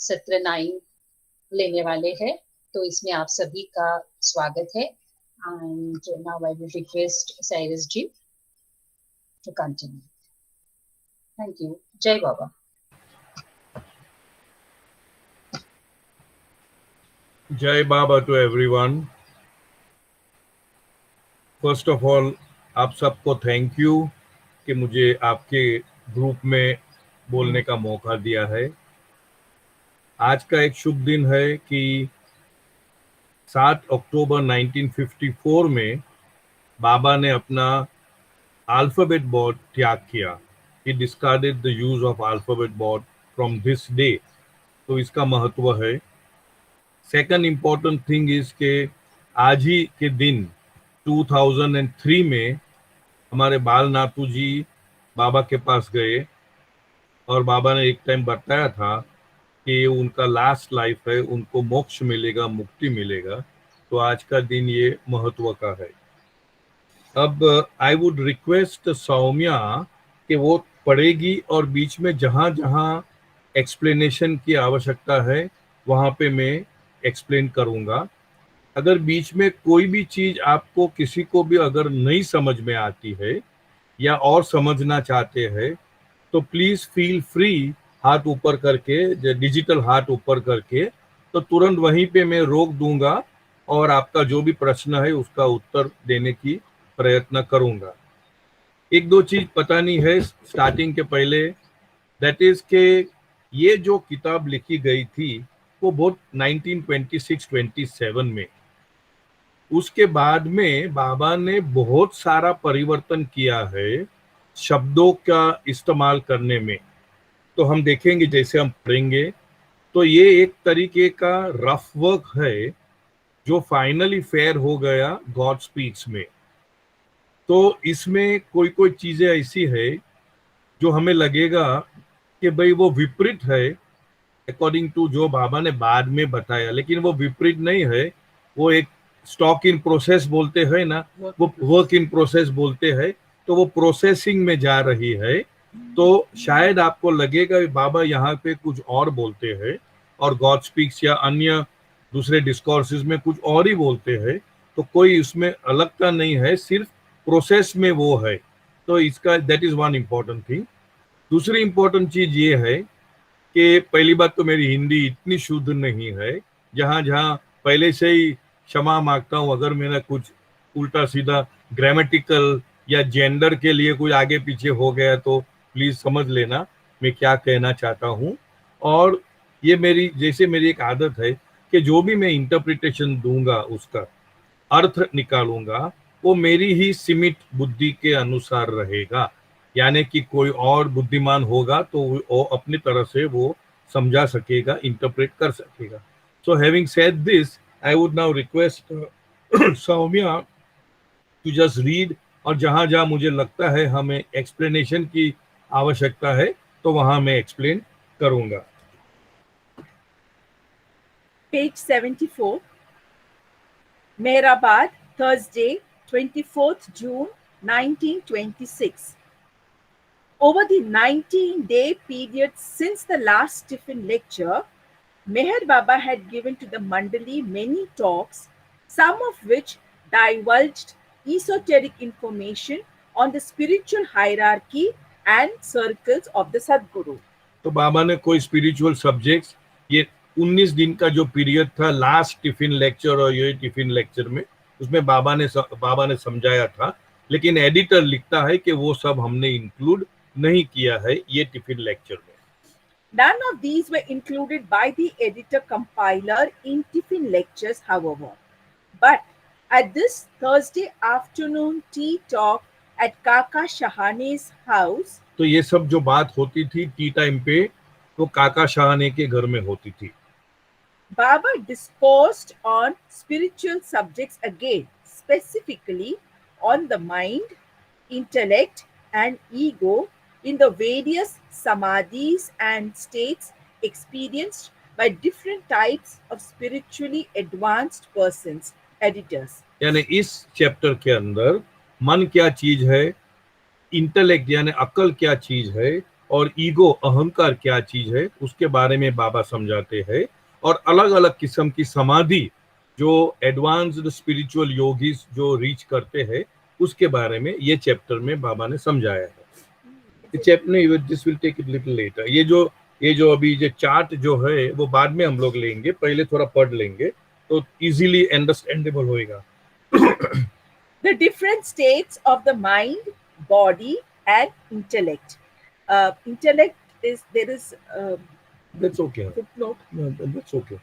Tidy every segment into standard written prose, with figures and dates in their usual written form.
सत्र 9 लेने वाले हैं, तो इसमें आप सभी का स्वागत है। And now I will request Cyrus ji to continue. Thank you. Jai Baba. Jai Baba to everyone. First of all, आप सबको थैंक यू कि मुझे आपके ग्रुप में बोलने का मौका दिया है। आज का एक शुभ दिन है कि 7 अक्टूबर 1954 में बाबा ने अपना अल्फाबेट बोर्ड त्याग किया। He discarded the use of alphabet board from this day. तो इसका महत्व है। सेकंड इम्पोर्टेंट थिंग इज के आज ही के दिन 2003 में हमारे बाल नातू जी बाबा के पास गए और बाबा ने एक टाइम बताया था कि उनका लास्ट लाइफ है, उनको मोक्ष मिलेगा, मुक्ति मिलेगा। तो आज का दिन ये महत्व का है। अब आई वुड रिक्वेस्ट सौम्या कि वो पढ़ेगी और बीच में जहां जहां एक्सप्लेनेशन की आवश्यकता है वहां पे मैं एक्सप्लेन करूंगा। अगर बीच में कोई भी चीज आपको किसी को भी अगर नहीं समझ में आती है या और समझना चाहते हैं तो प्लीज फील फ्री हाथ ऊपर करके, डिजिटल हाथ ऊपर करके, तो तुरंत वहीं पे मैं रोक दूंगा और आपका जो भी प्रश्न है उसका उत्तर देने की प्रयत्न करूंगा। एक दो चीज पता नहीं है स्टार्टिंग के पहले, दैट इज के ये जो किताब लिखी गई थी वो बहुत 1926-27 में, उसके बाद में बाबा ने बहुत सारा परिवर्तन किया है शब्दों का इस्तेमाल करने में। तो हम देखेंगे जैसे हम पढ़ेंगे तो ये एक तरीके का रफ वर्क है जो फाइनली फेयर हो गया गॉड स्पीक्स में। तो इसमें कोई कोई चीजें ऐसी है जो हमें लगेगा कि भाई वो विपरीत है अकॉर्डिंग टू जो बाबा ने बाद में बताया, लेकिन वो विपरीत नहीं है। वो एक स्टॉक इन प्रोसेस बोलते हैं ना, वो वर्क इन प्रोसेस बोलते हैं, तो वो प्रोसेसिंग में जा रही है। तो शायद आपको लगेगा बाबा यहाँ पे कुछ और बोलते हैं और गॉड स्पीक्स या अन्य दूसरे डिस्कोर्सेस में कुछ और ही बोलते हैं, तो कोई उसमें अलगता नहीं है, सिर्फ प्रोसेस में वो है। तो इसका that is one important thing. दूसरी इम्पोर्टेंट चीज ये है कि पहली बात तो मेरी हिंदी इतनी शुद्ध नहीं है, जहां जहां पहले से ही क्षमा मांगता हूं अगर मेरा कुछ उल्टा सीधा ग्रामेटिकल या जेंडर के लिए कुछ आगे पीछे हो गया तो प्लीज समझ लेना मैं क्या कहना चाहता हूं। और ये मेरी जैसे मेरी एक आदत है कि जो भी मैं इंटरप्रिटेशन दूंगा उसका अर्थ निकालूंगा वो मेरी ही सीमित बुद्धि के अनुसार रहेगा, यानी कि कोई और बुद्धिमान होगा तो वो अपनी तरह से वो समझा सकेगा, इंटरप्रेट कर सकेगा। So having said this, I would now request Saumya to just read, और जहां जहां मुझे लगता है हमें एक्सप्लेनेशन की आवश्यकता है तो वहां मैं एक्सप्लेन करूंगा। Page 74. Mehrabad, Thursday, 24th June 1926. Over the 19-day period since the last Tiffin lecture, Meher Baba had given to the Mandali many talks, some of which divulged esoteric information on the spiritual hierarchy and circles of the Sadguru. तो बाबा ने कोई spiritual subjects, ये 19 दिन का जो period था last tiffin lecture और ये टिफिन लेक्चर में, उसमें बाबा ने समझाया था, लेकिन एडिटर लिखता है कि वो सब हमने इंक्लूड नहीं किया है ये टिफिन लेक्चर में। None of these were included by the editor-compiler in Tiffin lectures, however. But at this Thursday afternoon tea talk at Kaka Shahane's house, तो ये सब जो बात होती थी टी टाइम पे वो काका शहाने के घर में होती थी। Baba discoursed on spiritual subjects again, specifically on the mind, intellect, and ego in the various samadhis and states experienced by different types of spiritually advanced persons. Editors. यानी इस चैप्टर के अंदर मन क्या चीज है, इंटेलेक्ट यानी अकल क्या चीज है, और ईगो अहंकार क्या चीज है उसके बारे में बाबा समझाते हैं, और अलग अलग किस्म की समाधि जो एडवांस्ड स्पिरिचुअल योगीज जो रीच करते हैं उसके बारे में ये चैप्टर में बाबा ने समझाया है। Chapter this will take it little later. ये जो अभी जो चार्ट जो है वो बाद में हम लोग लेंगे, पहले थोड़ा पढ़ लेंगे तो इजीली अंडरस्टैंडेबल होएगा। The different states of the mind, body, and intellect. Intellect is there is. That's okay. Footnote. No, that's okay.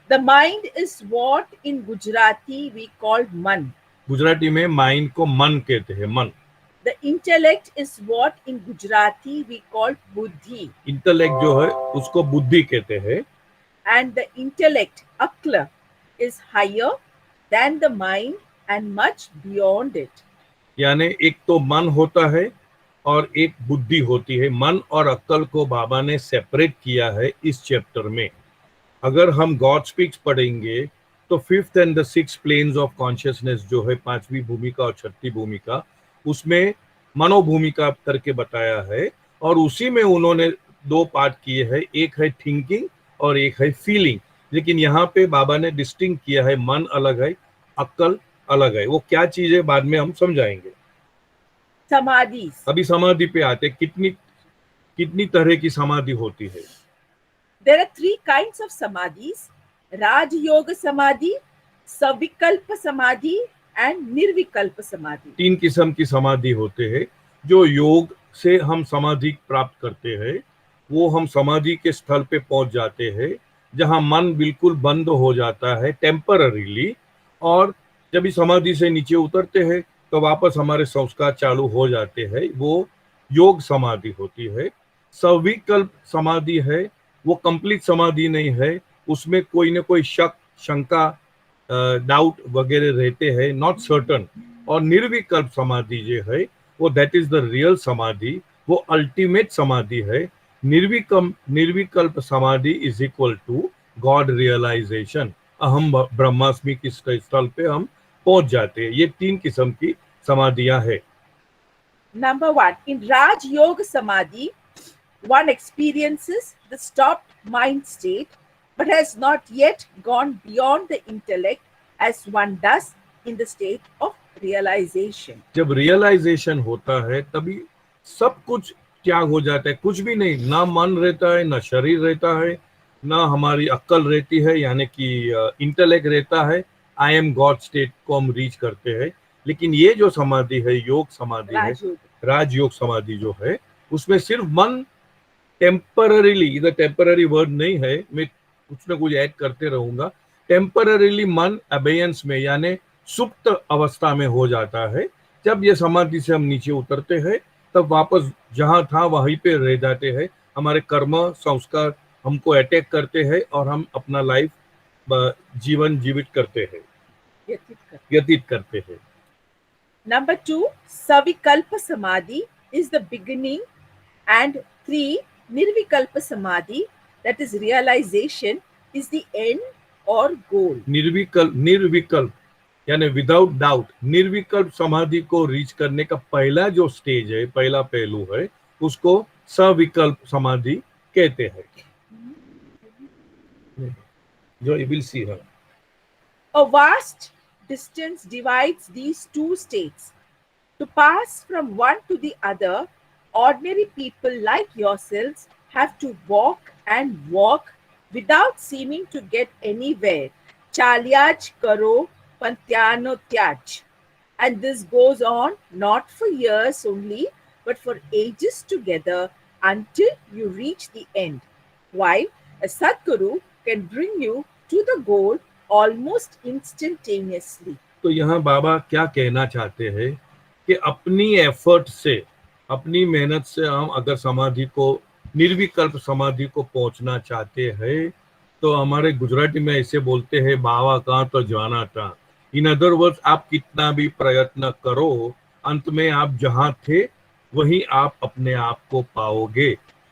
The mind is what in Gujarati we call man. Gujarati में माइंड को मन कहते हैं, मन। The intellect is what in Gujarati we call buddhi. Intellect जो है उसको बुद्धि कहते हैं। And the intellect, akla, is higher than the mind and much beyond it. यानी एक तो मन होता है और एक बुद्धि होती है। मन और अक्ल को बाबा ने सेपरेट किया है इस चैप्टर में। अगर हम गॉड स्पीक्स पढ़ेंगे तो 5th and the 6th planes of consciousness जो है, 5वीं भूमिका और 6ठी भूमिका, उसमें मनोभूमिका करके बताया है, और उसी में उन्होंने 2 पार्ट किए हैं, एक है थिंकिंग और एक है फीलिंग। लेकिन यहाँ पे बाबा ने डिस्टिंक्ट किया है, मन अलग है, अक्ल अलग है। वो क्या चीज है बाद में हम समझाएंगे। समाधि। अभी समाधि पे आते, कितनी तरह की समाधि होती है? There are 3 kinds of samadhis: Raj Yoga Samadhi, Savikalpa Samadhi, and Nirvikalpa Samadhi. 3 किस्म की समाधि होते हैं। जो योग से हम समाधि प्राप्त करते हैं, वो हम समाधि के स्थल पे पहुंच जाते हैं जहां मन बिल्कुल बंद हो जाता है टेम्पररीली, और जब इस समाधि से नीचे उतरते हैं तो वापस हमारे संस्कार चालू हो जाते हैं। वो योग समाधि होती है। सविकल्प समाधि है, वो कंप्लीट समाधि नहीं है, उसमें कोई ना कोई शक, शंका, डाउट वगैरह रहते हैं, नॉट सर्टन। और निर्विकल्प समाधि जो है वो दैट इज द रियल समाधि, वो अल्टीमेट समाधि है। निर्विकल्प समाधि is equal to God realisation. अहम ब्रह्मास्मि की स्थल पे हम पहुंच जाते हैं। ये 3 किस्म की समाधियां है। Number 1, in Raj Yoga Samadhi, one experiences the stopped mind state, but has not yet gone beyond the intellect as one does in the state of realization. जब रियलाइजेशन होता है तभी सब कुछ त्याग हो जाता है, कुछ भी नहीं, ना मन रहता है, ना शरीर रहता है, ना हमारी अक्ल रहती है, यानी कि इंटेलेक्ट रहता है। आई एम गॉड स्टेट को हम रीच करते हैं। लेकिन ये जो समाधि है, योग समाधि है, राजयोग समाधि जो है, उसमें सिर्फ मन टेम्पररीली, इधर टेम्पररी वर्ड नहीं है, मैं कुछ ना कुछ ऐड करते रहूंगा, टेम्पररीली मन अबेयंस में यानी सुप्त अवस्था में हो जाता है। जब ये समाधि से हम नीचे उतरते हैं तब वापस जहां था वहीं पे रह जाते हैं। हमारे कर्म संस्कार हमको अटैक करते हैं और हम अपना लाइफ जीवन जीवित करते हैं, व्यतीत करते हैं। Number 2, Savikalpa Samadhi is the beginning, and 3, Nirvikalpa Samadhi, that is realization, is the end or goal. निर्विकल्प यानी विदाउट डाउट, निर्विकल्प समाधि को रीच करने का पहला जो स्टेज है, पहला पहलू है, उसको सविकल्प समाधि कहते हैं। जो you will see her. A vast distance divides these 2 states. To pass from one to the other, ordinary people like yourselves have to walk and walk without seeming to get anywhere. Chalyaj karo pantyano tyaj. And this goes on not for years only, but for ages together until you reach the end. While a Sadguru can bring you to the goal almost instantaneously. तो यहाँ बाबा क्या कहना चाहते हैं कि अपनी effort से, अपनी मेहनत से हम अगर समाधि को, निर्विकल्प समाधि को पहुंचना चाहते हैं तो हमारे गुजराती में ऐसे बोलते हैं, बावा कहाँ तो जाना था। इन अदर वर्ड्स, आप कितना भी प्रयत्न करो, अंत में आप जहाँ थे वहीं आप अपने आप को पाओगे।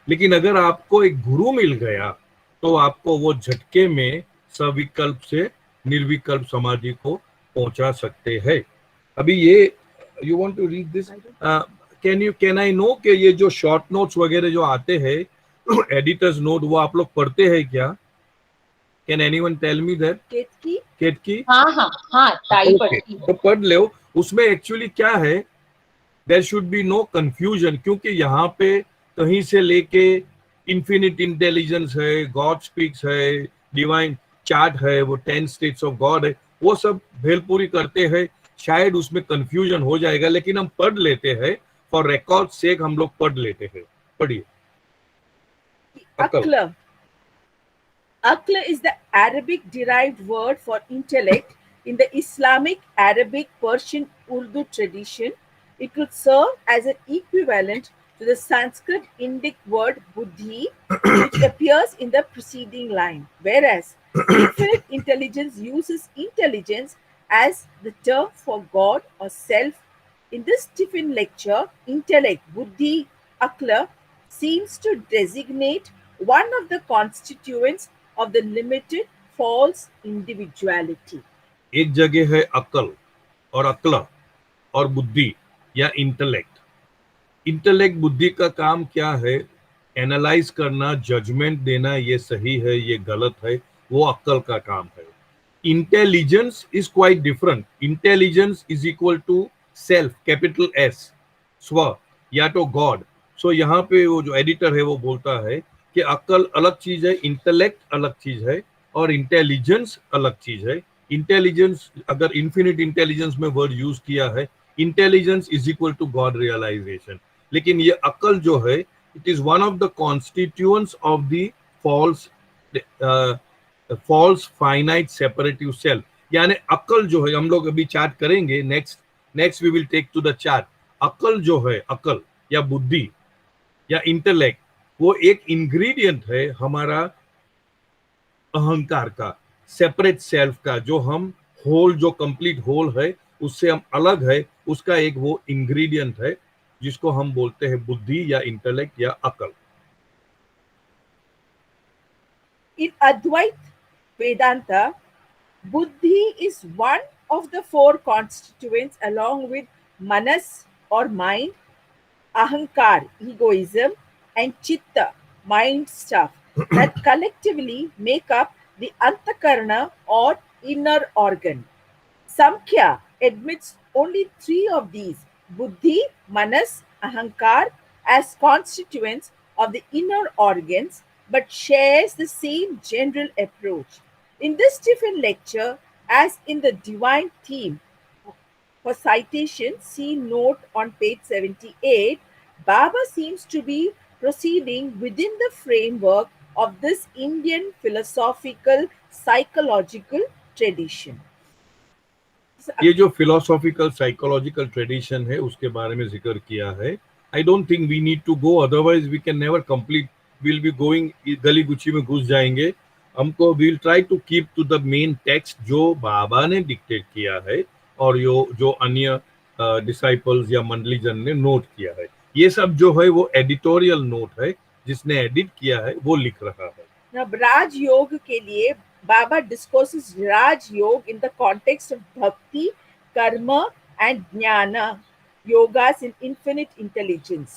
लेकिन अगर आपको एक गुरु मिल गया तो आपको वो झटके में सविकल्प से निर्विकल्प समाधि को पहुंचा सकते हैं। अभी ये you want to read this, can I know कि ये जो शॉर्ट नोट्स वगैरह जो आते हैं एडिटर्स नोट, वो आप लोग पढ़ते हैं क्या? Can anyone tell me that? Ketki? हाँ हाँ हाँ, ताई ओके, पढ़ती है। तो पढ़ लो। उसमें एक्चुअली क्या है, there should be no confusion, क्योंकि यहाँ पे कहीं से लेके इन्फिनिट इंटेलिजेंस है, गॉड स्पीक्स है, डिवाइन चार्ट है, वो 10 स्टेट्स ऑफ गॉड है, वो सब भेलपुरी करते हैं। शायद उसमें कंफ्यूजन हो जाएगा, लेकिन हम पढ़ लेते हैं, फॉर रिकॉर्ड सेक हम लोग पढ़ लेते हैं। पढ़िए। Aql. Aql is the Arabic derived word for intellect in the Islamic, Arabic, Persian, Urdu tradition. It could serve as an equivalent to the Sanskrit Indic word buddhi, which appears in the preceding line, whereas infinite intelligence uses intelligence as the term for God or self. In this Tiffin lecture, intellect, buddhi, akla, seems to designate one of the constituents of the limited false individuality. एक जगह है अकल और अक्ला और बुद्धि या intellect. Intellect, बुद्धि का काम क्या है? एनालाइज करना, जजमेंट देना, ये सही है, ये गलत है, वो अक्ल का काम है। Intelligence is quite different. Intelligence is equal to self, capital S, स्व या तो गॉड। सो यहाँ पे वो जो एडिटर है वो बोलता है कि अक्ल अलग चीज है, इंटेलेक्ट अलग चीज है, और इंटेलिजेंस अलग चीज है। इंटेलिजेंस, अगर इन्फिनिट इंटेलिजेंस में वर्ड यूज किया है, intelligence is equal to God realisation. लेकिन ये अक्ल जो है, it is one of the constituents of the false finite separative self. यानी अक्ल जो है, हम लोग अभी चार्ट करेंगे, next we will take to the chart. अक्ल जो है, अक्ल या बुद्धि या इंटेलेक्ट, वो एक इंग्रेडिएंट है हमारा अहंकार का, सेपरेट सेल्फ का, जो हम होल, जो कंप्लीट होल है, उससे हम अलग है, उसका एक वो इंग्रेडिएंट है जिसको हम बोलते हैं बुद्धि या इंटेलेक्ट या अकल। In Advaita Vedanta, buddhi is one of the four constituents along with manas or mind, ahankar, egoism, and chitta, mind stuff, that collectively make up the antakarana or inner organ. Samkhya admits only three of these, buddhi, manas, ahankar, as constituents of the inner organs, but shares the same general approach. In this Tiffin lecture, as in the divine theme, for citation, see note on page 78, Baba seems to be proceeding within the framework of this Indian philosophical psychological tradition. ये जो philosophical psychological tradition है उसके बारे में जिक्र किया है। I don't think we need to go, otherwise we can never complete, will be going, गली गुच्छी में घुस जाएंगे। हमको will try to keep to the main text जो बाबा ने डिक्टेट किया है और जो अन्य डिसाइपल्स या मंडलीजन ने नोट किया है। ये सब जो है वो एडिटोरियल नोट है, जिसने एडिट किया है वो लिख रहा है। अब राजयोग के लिए Baba discourses Raj Yoga in the context of Bhakti, Karma and Jnana, yogas in infinite intelligence.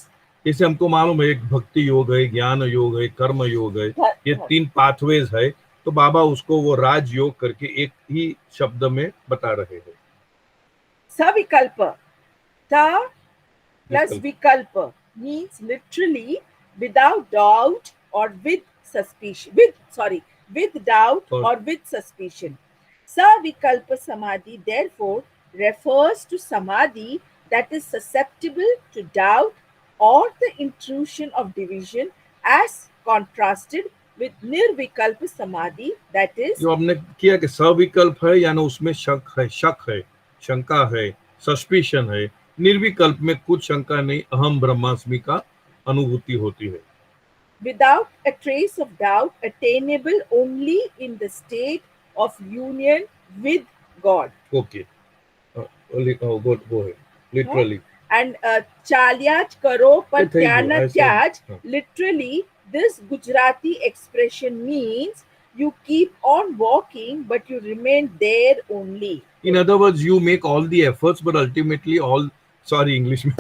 जैसे हमको मालूम है, एक भक्ति योग है, ज्ञान योग है, कर्म योग है, ये तीन पाथवेज है, तो बाबा उसको वो राज योग करके एक ही शब्द में बता रहे हैं। Savikalpa, ta plus vikalpa means literally without doubt or with suspicion, with doubt or with suspicion. Savikalpa Samadhi therefore refers to Samadhi that is susceptible to doubt or the intrusion of division, as contrasted with Nirvikalpa Samadhi, that is, जो हमने किया कि सविकल्प है, यानी उसमें शक है, शंका है, सस्पिशन है। निर्विकल्प में कुछ शंका नहीं, अहम ब्रह्मास्मि का अनुभूति होती है। without a trace of doubt, attainable only in the state of union with God. Okay. Go ahead. Literally. And chalyaj karo par tyana tyaj, हाँ. literally this Gujarati expression means you keep on walking but you remain there only. In other words, you make all the efforts but ultimately English में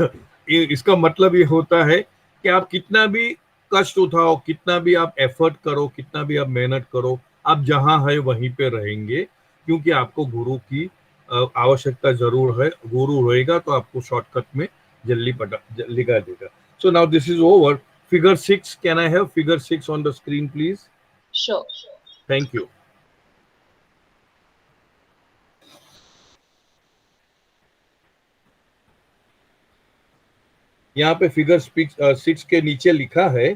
इसका मतलब ये होता है कि आप कितना भी कष्ट उठाओ, कितना भी आप एफर्ट करो, कितना भी आप मेहनत करो, आप जहां है वहीं पे रहेंगे, क्योंकि आपको गुरु की आवश्यकता जरूर है। गुरु रहेगा तो आपको शॉर्टकट में जल्दी गा देगा। So now this is over. Figure 6, can I have figure 6 on the screen please? Sure. Thank you. यहाँ पे फिगर 6 के नीचे लिखा है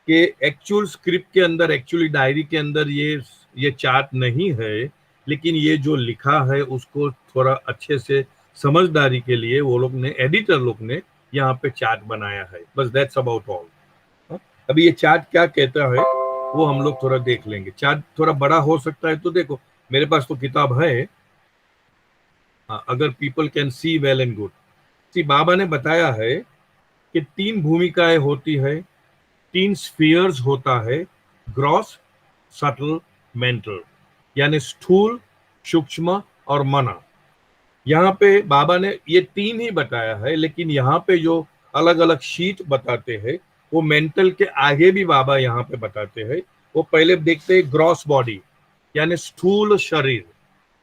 कि एक्चुअल स्क्रिप्ट के अंदर, एक्चुअली डायरी के अंदर ये चार्ट नहीं है, लेकिन ये जो लिखा है उसको थोड़ा अच्छे से समझदारी के लिए वो लोग ने, एडिटर लोग ने यहाँ पे चार्ट बनाया है। बस दैट्स अबाउट ऑल। अभी ये चार्ट क्या कहता है वो हम लोग थोड़ा देख लेंगे। चार्ट थोड़ा बड़ा हो सकता है तो देखो, मेरे पास तो किताब है। अगर people can see well and good. See, Baba ने बताया है कि 3 भूमिकाएं होती है, 3 स्फीयर्स होता है, ग्रॉस, सटल, मेंटल, यानी स्थूल, सूक्ष्म और मना। यहाँ पे बाबा ने ये 3 ही बताया है, लेकिन यहाँ पे जो अलग अलग शीट बताते हैं वो मेंटल के आगे भी बाबा यहाँ पे बताते हैं। वो पहले देखते हैं ग्रॉस बॉडी, यानी स्थूल शरीर,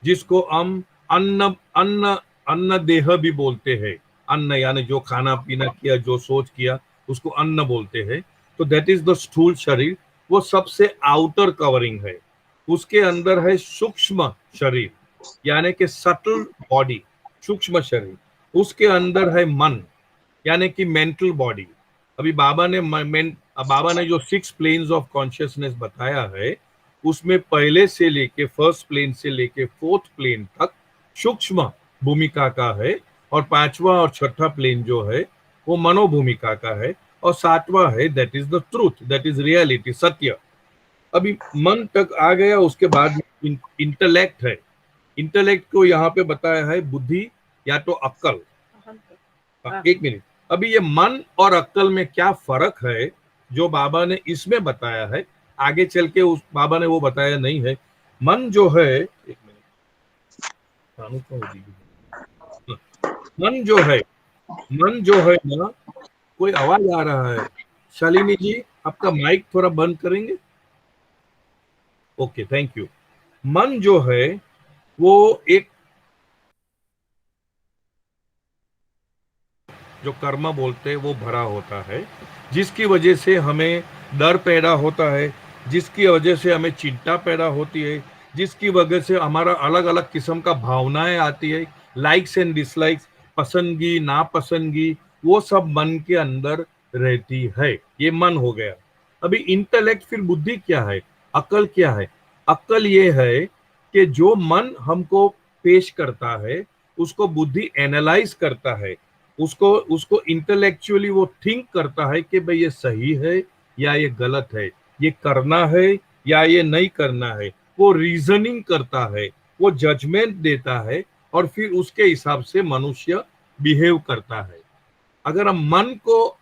जिसको हम अन्न अन्न अन्न देह भी बोलते हैं। अन्न यानी जो खाना पीना किया, जो सोच किया, उसको अन्न बोलते हैं। तो दैट इज द स्थूल शरीर, वो सबसे आउटर कवरिंग है। उसके अंदर है सूक्ष्म शरीर, यानी कि सटल बॉडी, सूक्ष्म शरीर। उसके अंदर है मन, यानी कि मेंटल बॉडी। अभी बाबा ने जो 6 प्लेन्स ऑफ कॉन्शियसनेस बताया है, उसमें पहले से लेके फर्स्ट प्लेन से लेके 4th प्लेन तक सूक्ष्म भूमिका का है, और 5वां और 6ठा प्लेन जो है वो मनोभूमिका का है, और 7वां है that is the truth, that is reality, सत्य। अभी मन तक आ गया, उसके बाद इंटेलेक्ट है। इंटेलेक्ट को यहाँ पे बताया है बुद्धि या तो अक्ल। एक मिनट, अभी ये मन और अक्ल में क्या फर्क है जो बाबा ने इसमें बताया है, आगे चल के उस बाबा ने वो बताया नहीं है। मन जो है, एक मिनट, मन जो है ना, कोई आवाज आ रहा है। शालिनी जी, आपका माइक थोड़ा बंद करेंगे? Okay, thank you. मन जो है वो एक, जो कर्म बोलते हैं वो भरा होता है, जिसकी वजह से हमें डर पैदा होता है, जिसकी वजह से हमें चिंता पैदा होती है, जिसकी वजह से हमारा अलग अलग किस्म का भावनाएं आती है, लाइक्स एंड डिसलाइक्स, पसंदगी नापसंदगी, वो सब मन के अंदर रहती है। ये मन हो गया। अभी इंटेलेक्ट, फिर बुद्धि क्या है, अकल क्या है? अकल ये है कि जो मन हमको पेश करता है उसको बुद्धि एनालाइज करता है, उसको इंटेलेक्चुअली वो थिंक करता है कि भाई ये सही है या ये गलत है, ये करना है या ये नहीं करना है। वो रीजनिंग करता है, वो जजमेंट देता है, और फिर उसके हिसाब से मनुष्य बिहेव करता है। अगर हम मन को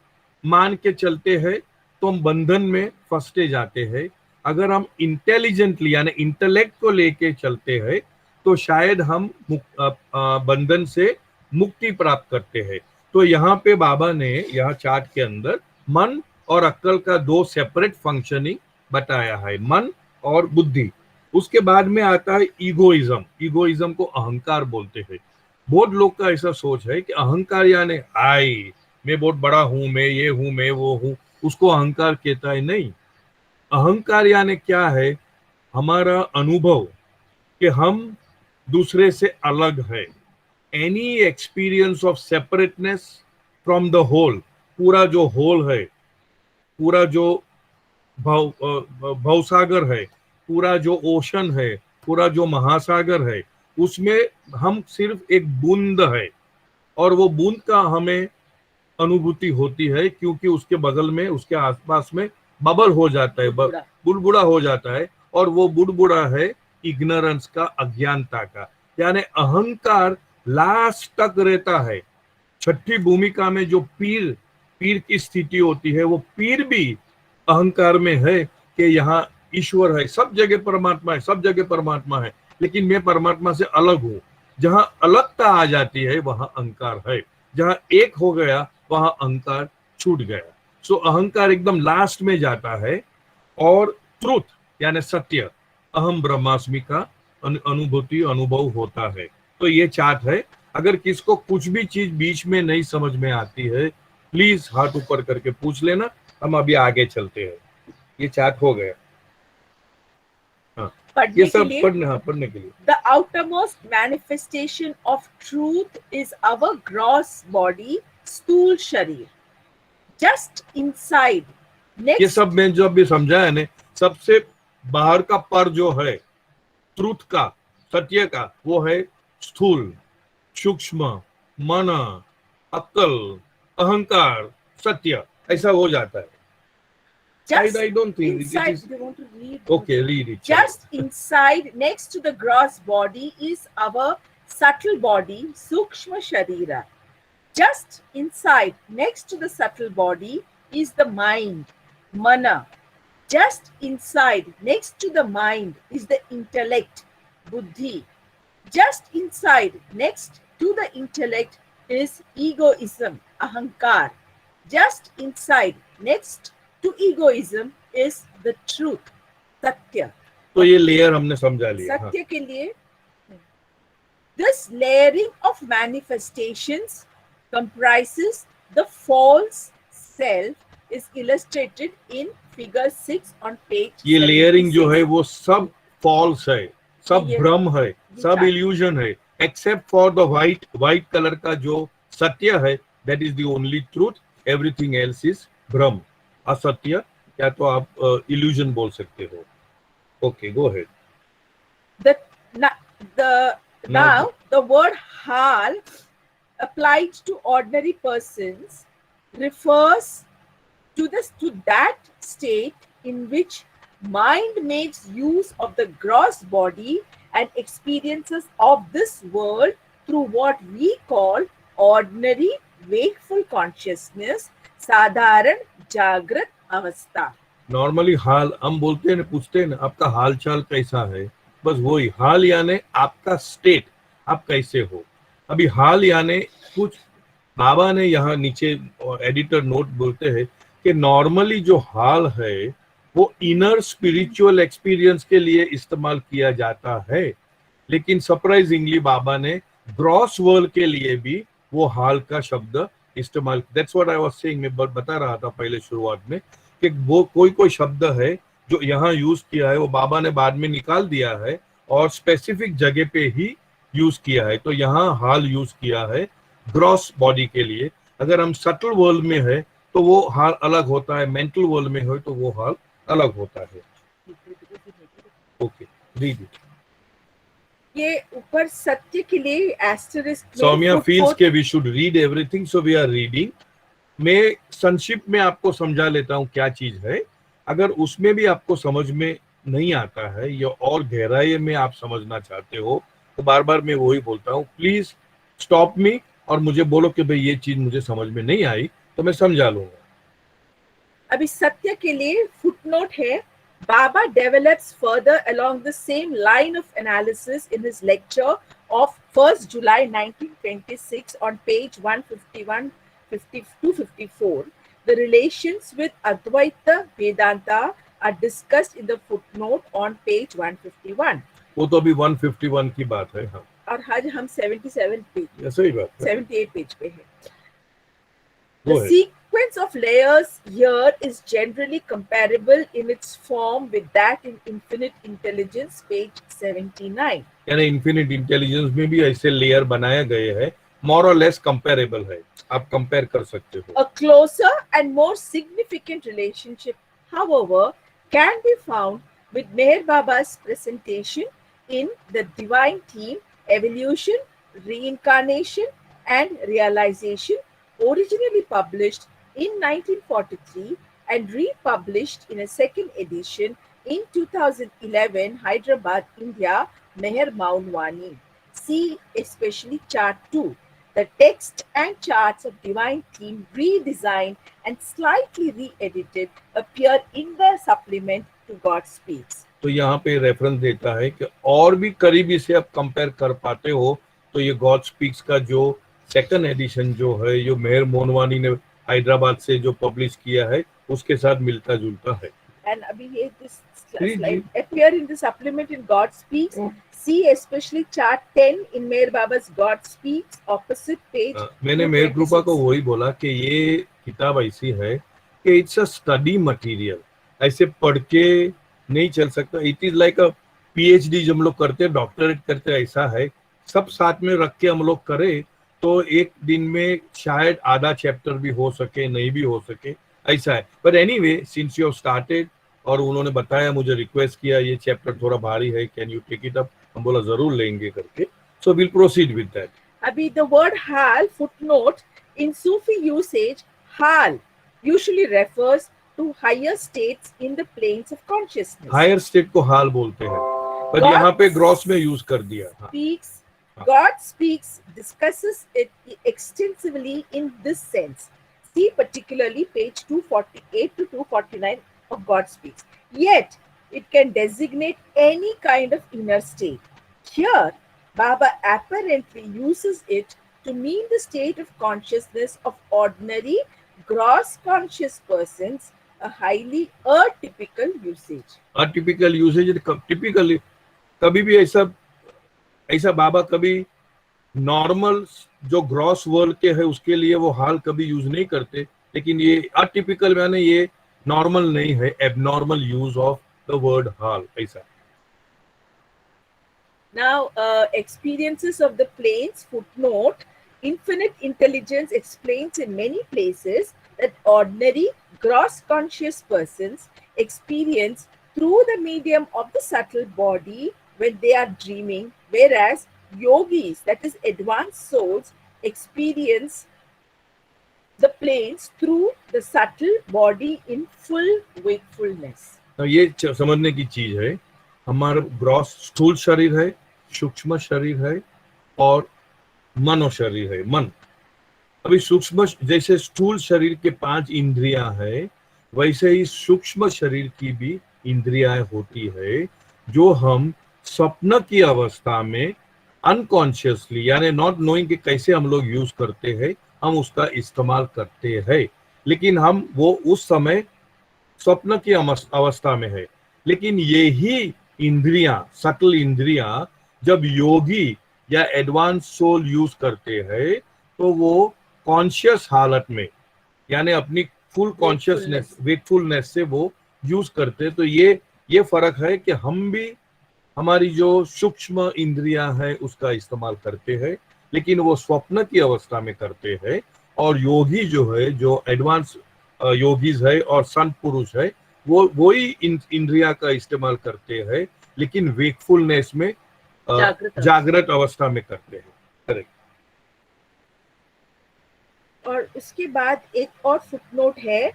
मान के चलते हैं तो हम बंधन में फंसते जाते हैं। अगर हम इंटेलिजेंटली यानी इंटेलेक्ट को लेके चलते हैं तो शायद हम बंधन से मुक्ति प्राप्त करते हैं। तो यहाँ पे बाबा ने यहाँ चार्ट के अंदर मन और अक्ल का 2 सेपरेट फंक्शनिंग बताया है, मन और बुद्धि। उसके बाद में आता है ईगोइज्म। ईगोइज्म को अहंकार बोलते हैं। बहुत लोग का ऐसा सोच है कि अहंकार यानी आई, मैं बहुत बड़ा हूं, मैं ये हूं, मैं वो हूं, उसको अहंकार कहता है। नहीं, अहंकार यानी क्या है? हमारा अनुभव कि हम दूसरे से अलग है। Any experience of separateness from the whole, पूरा जो होल है, पूरा जो भवसागर है, पूरा जो ओशन है, पूरा जो महासागर है, उसमें हम सिर्फ एक बूंद है, और वो बूंद का हमें अनुभूति होती है क्योंकि उसके बगल में, उसके आसपास में बबल हो जाता है, बुड़बुड़ा हो जाता है, और वो बुड़बुड़ा है इग्नोरेंस का, अज्ञानता का। यानी अहंकार लास्ट तक रहता है। 6ठी भूमिका में जो पीर की स्थिति होती है, वो पीर भी अहंकार में है कि यहाँ ईश्वर है, सब जगह परमात्मा है, सब जगह परमात्मा है, लेकिन मैं परमात्मा से अलग हूं। जहां अलगता आ जाती है वहां अहंकार है। जहां एक हो गया वहां अहंकार छूट गया। सो अहंकार एकदम लास्ट में जाता है और ट्रुथ यानी सत्य, अहम ब्रह्मास्मि का अनुभूति अनुभव होता है। तो ये चार्ट है। अगर किसको कुछ भी चीज बीच में नहीं समझ में आती है, प्लीज हाथ ऊपर करके पूछ लेना, हम अभी आगे चलते हैं। ये चार्ट हो गया। हाँ, ये सब पढ़ने के लिए। The outermost manifestation of truth is our gross body, स्थूल शरीर. Just inside, next. ये सब मैं जो अभी समझा है ना, सबसे बाहर का पर जो है ट्रूथ का, सत्य का, वो है स्थूल, सूक्ष्म, मन, अक्ल, अहंकार, सत्य, ऐसा हो जाता है। I don't think inside, it is. they want to read. Okay, read it. Just inside, next to the gross body, is our subtle body, Sukshma Sharira. Just inside, next to the subtle body, is the mind, Mana. Just inside, next to the mind, is the intellect, Buddhi. Just inside, next to the intellect, is egoism, Ahankar. Just inside, next to egoism, is the truth, Satya. तो ये layer हमने समझा लिया। सत्य के लिए this layering of manifestations comprises the false self is illustrated in figure 6 on page 76. ये layering जो है वो सब फॉल्स है, सब भ्रम है, सब इल्यूजन है, except for the white colour का जो सत्य है, that is the only truth, everything else is भ्रम, असत्य, या तो आप इल्यूजन बोल सकते हो। Okay, go ahead. Now the word hal applied to ordinary persons refers to that state in which mind makes use of the gross body and experiences of this world through what we call ordinary wakeful consciousness, साधारण जागृत अवस्था। Normally हाल हम बोलते हैं ना, पूछते हैं ना, आपका हाल चाल कैसा है, बस वही हाल यानी आपका स्टेट, आप कैसे हो। अभी हाल यानी कुछ बाबा ने यहाँ नीचे एडिटर नोट बोलते हैं कि नॉर्मली जो हाल है वो इनर स्पिरिचुअल एक्सपीरियंस के लिए इस्तेमाल किया जाता है, लेकिन सरप्राइजिंगली बाबा ने ग्रॉस वर्ल्ड के लिए भी वो हाल का शब्द इस्तेमाल। That's what I was saying, मैं बता रहा था पहले शुरुआत में कि वो कोई शब्द है जो यहाँ यूज किया है वो बाबा ने बाद में निकाल दिया है और स्पेसिफिक जगह पे ही यूज किया है। तो यहाँ हाल यूज किया है ग्रॉस बॉडी के लिए। अगर हम सटल वर्ल्ड में है तो वो हाल अलग होता है, मेंटल वर्ल्ड में हो तो वो हाल अलग होता है। Okay, read it. ये ऊपर सत्य के लिए एस्टरिस्क सौम्या फील्स के we should read everything, so we are reading. मैं संक्षिप्त में आपको समझा लेता हूँ क्या चीज है। अगर उसमें भी आपको समझ में नहीं आता है या और गहराई में आप समझना चाहते हो तो बार बार मैं वही बोलता हूँ, प्लीज स्टॉप मी और मुझे बोलो कि भाई ये चीज मुझे समझ में नहीं आई, तो मैं समझा लूंगा। अभी सत्य के लिए फुटनोट है। Baba develops further along the same line of analysis in his lecture of 1st July 1926 on page 151 to 54. The relations with Advaita Vedanta are discussed in the footnote on page 151. वो तो अभी 151 की बात है। हाँ, और आज हम 77 पेज, सही बात, 78 पेज पे है। The sequence of layers here is generally comparable in its form with that in Infinite Intelligence, page 79. यानी इन्फिनिट इंटेलिजेंस में भी ऐसे लेयर बनाए गए हैं, more or less comparable है, आप कंपेयर कर सकते हो। A closer and more significant relationship, however, can be found with Meher Baba's presentation in the Divine Theme, Evolution, Reincarnation and Realization, originally published in 1943 and republished in a second edition in 2011, Hyderabad, India, Meher Maunwani. See especially chart 2. The text and charts of Divine Theme, redesigned and slightly re-edited, appear in the supplement to God Speaks. तो यहाँ पे reference देता है कि और भी करीबी से आप कंपेयर कर पाते हो तो ये गॉड स्पीक्स का जो सेकंड एडिशन जो है, जो मेहर मोनवानी ने हैदराबाद से जो पब्लिश किया है, उसके साथ मिलता जुलता है। And abhi this ji, slide ji. appear in the supplement in God Speaks. See especially chart 10 in Meher Baba's God Speaks, opposite page मैंने मेहर कृपा को 226. वही बोला कि ये किताब ऐसी है कि इट्स अ स्टडी मटेरियल, ऐसे पढ़ के नहीं चल सकता। It is like a PhD जो हम लोग करते हैं, डॉक्टरेट करते हैं, ऐसा है। सब साथ में रख के हम लोग करें तो एक दिन में शायद आधा चैप्टर भी हो सके, नहीं भी हो सके, ऐसा है। But anyway, since you have started और उन्होंने बताया, मुझे रिक्वेस्ट किया ये चैप्टर थोड़ा भारी है, can you take it up, हम बोला जरूर लेंगे करके। So will proceed with that. Abhi, the word hal, footnote, in Sufi usage, hal usually refers to higher states in the planes of consciousness. Higher state को हाल बोलते हैं, पर God यहाँ पे ग्रॉस में यूज कर दिया। हाँ। Speaks, God Speaks discusses it extensively in this sense. See particularly page 248 to 249 of God Speaks. Yet, it can designate any kind of inner state. Here, Baba apparently uses it to mean the state of consciousness of ordinary, gross conscious persons, a highly atypical usage. Atypical usage, typical कभी भी ऐसा ऐसा बाबा कभी normal जो gross world के है उसके लिए वो हाल कभी यूज नहीं करते, लेकिन ये अटिपिकल माने ये नॉर्मल नहीं है, abnormal use of the word haal, ऐसा। Now, experiences of the planes, footnote, infinite intelligence explains in many places that ordinary gross conscious persons experience through the medium of the subtle body when they are dreaming, whereas yogis, that is advanced souls, experience the planes through the subtle body in full wakefulness. तो ये समझने की चीज है, हमारा gross स्थूल शरीर है, सूक्ष्म शरीर है और मनो शरीर है, मन। अभी सूक्ष्म जैसे स्थूल शरीर के 5 इंद्रियां है, वैसे ही सूक्ष्म शरीर की भी इंद्रियां होती है, जो हम स्वप्न की अवस्था में अनकॉन्शियसली यानी नॉट नोइंग कि कैसे हम लोग यूज करते हैं, हम उसका इस्तेमाल करते हैं, लेकिन हम वो उस समय स्वप्न की अवस्था में है। लेकिन यही इंद्रियां, सटल इंद्रियां, जब योगी या एडवांस सोल यूज करते हैं तो वो कॉन्शियस हालत में यानी अपनी फुल कॉन्शियसनेस, वेकफुलनेस से वो यूज करते। तो ये फर्क है कि हम भी हमारी जो सूक्ष्म इंद्रियां हैं उसका इस्तेमाल करते हैं, लेकिन वो स्वप्न की अवस्था में करते हैं। और योगी जो है, जो एडवांस योगीज है और संत पुरुष है, वो वही इंद्रिया का इस्तेमाल करते हैं, लेकिन वेकफुलनेस में जागृत अवस्था में करते हैं। करेक्ट। और उसके बाद एक और फुटनोट है,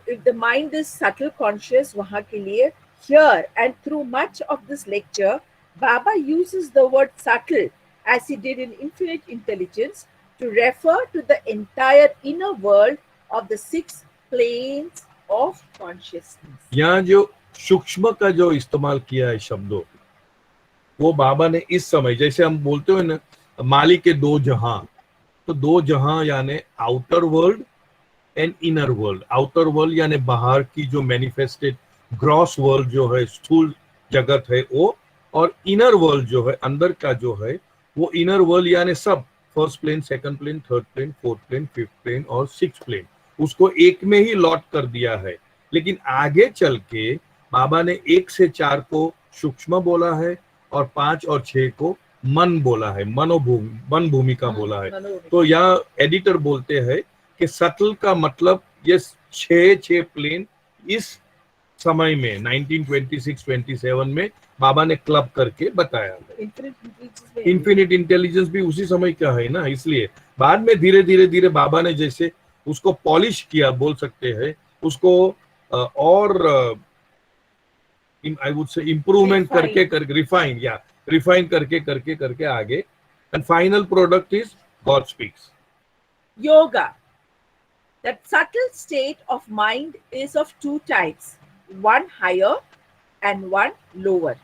if the mind is subtle conscious, वहां के लिए here and through much of this lecture, Baba uses the word subtle as he did in Infinite Intelligence to refer to the entire inner world of the 6 planes of consciousness. यहाँ जो सूक्ष्म का जो इस्तेमाल किया है शब्दों, वो बाबा ने इस समय, जैसे हम बोलते हैं ना माली के 2 जहां, तो 2 जहां यानी outer world and inner world. Outer world यानी बाहर की जो मैनिफेस्टेड ग्रॉस वर्ल्ड जो है, स्थूल जगत है वो, और इनर वर्ल्ड जो है, अंदर का जो है वो इनर वर्ल्ड यानी सब, first plane, second plane, third plane, fourth plane, fifth plane और 6th प्लेन, उसको एक में ही लॉट कर दिया है। लेकिन आगे चल के बाबा ने 1 से 4 को सूक्ष्म बोला है और 5 और 6 को मन बोला है, मन भूमिका बोला है। तो यहाँ एडिटर बोलते हैं कि सटल का मतलब ये 6 प्लेन इस समय में 1926-27 में बाबा ने क्लब करके बताया है। इन्फिनिट इंटेलिजेंस भी उसी समय का है ना, इसलिए बाद में धीरे धीरे बाबा ने जैसे उसको पॉलिश किया बोल सकते हैं, उसको और आई वुड से इम्प्रूवमेंट करके रिफाइन करके आगे, and final product is God speaks. Yoga. That subtle state of mind is of 2 types, one higher and one lower.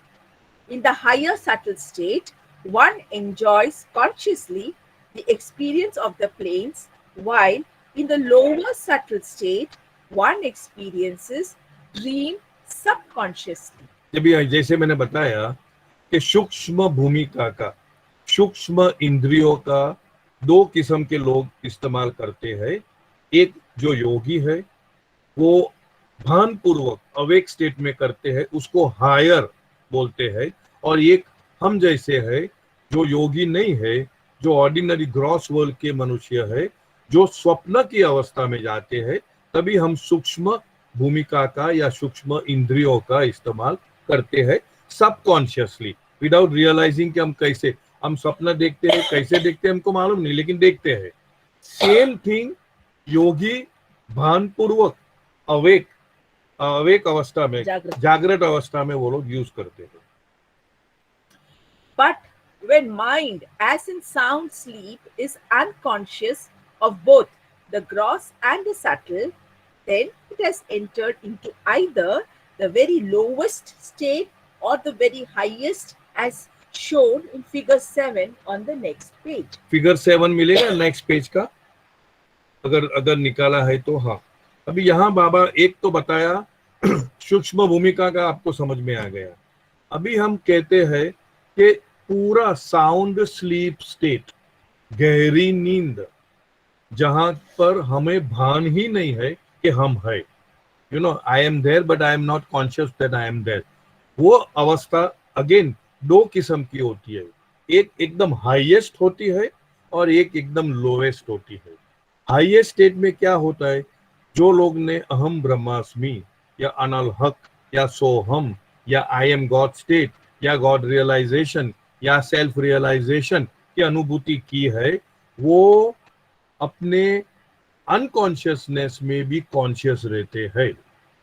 In the higher subtle state, one enjoys consciously the experience of the planes, while in the lower subtle state, one experiences dream subconsciously. जब ये जैसे मैंने बताया कि सूक्ष्म भूमिका का, सूक्ष्म इंद्रियों का दो किस्म के लोग इस्तेमाल करते हैं। एक जो योगी है वो भान पूर्वक अवेक स्टेट में करते हैं, उसको हायर बोलते हैं। और एक हम जैसे है जो योगी नहीं है, जो ऑर्डिनरी ग्रॉस वर्ल्ड के मनुष्य है, जो स्वप्न की अवस्था में जाते हैं, तभी हम सूक्ष्म भूमिका का या सूक्ष्म इंद्रियों का इस्तेमाल करते हैं सबकॉन्शियसली, विदाउट रियलाइजिंग कि हम स्वप्न देखते हैं, कैसे देखते हैं हमको मालूम नहीं, लेकिन देखते हैं। सेम थिंग योगी भान पूर्वक अवेक अवस्था में, जागृत अवस्था में वो लोग यूज करते हैं। But when mind, as in sound sleep, is unconscious of both the gross and the subtle, then it has entered into either the very lowest state or the very highest, as shown in figure 7 on the next page. Figure 7 मिलेगा next page का, अगर निकाला है तो। हाँ, अभी यहाँ बाबा एक तो बताया सूक्ष्म भूमिका का, आपको समझ में आ गया। अभी हम कहते हैं कि पूरा साउंड स्लीप स्टेट, गहरी नींद, जहां पर हमें भान ही नहीं है कि हम है, you know, I am there but I am not conscious that I am there, वो अवस्था अगेन दो किस्म की होती है। एक एकदम हाईएस्ट होती है और एक एकदम लोएस्ट होती है। हाईएस्ट स्टेट में क्या होता है, जो लोग ने अहम ब्रह्मास्मि या अनल हक या सोहम या आई एम गॉड स्टेट या गॉड रियलाइजेशन या सेल्फ रियलाइजेशन की अनुभूति की है, वो अपने अनकॉन्शियसनेस में भी कॉन्शियस रहते हैं।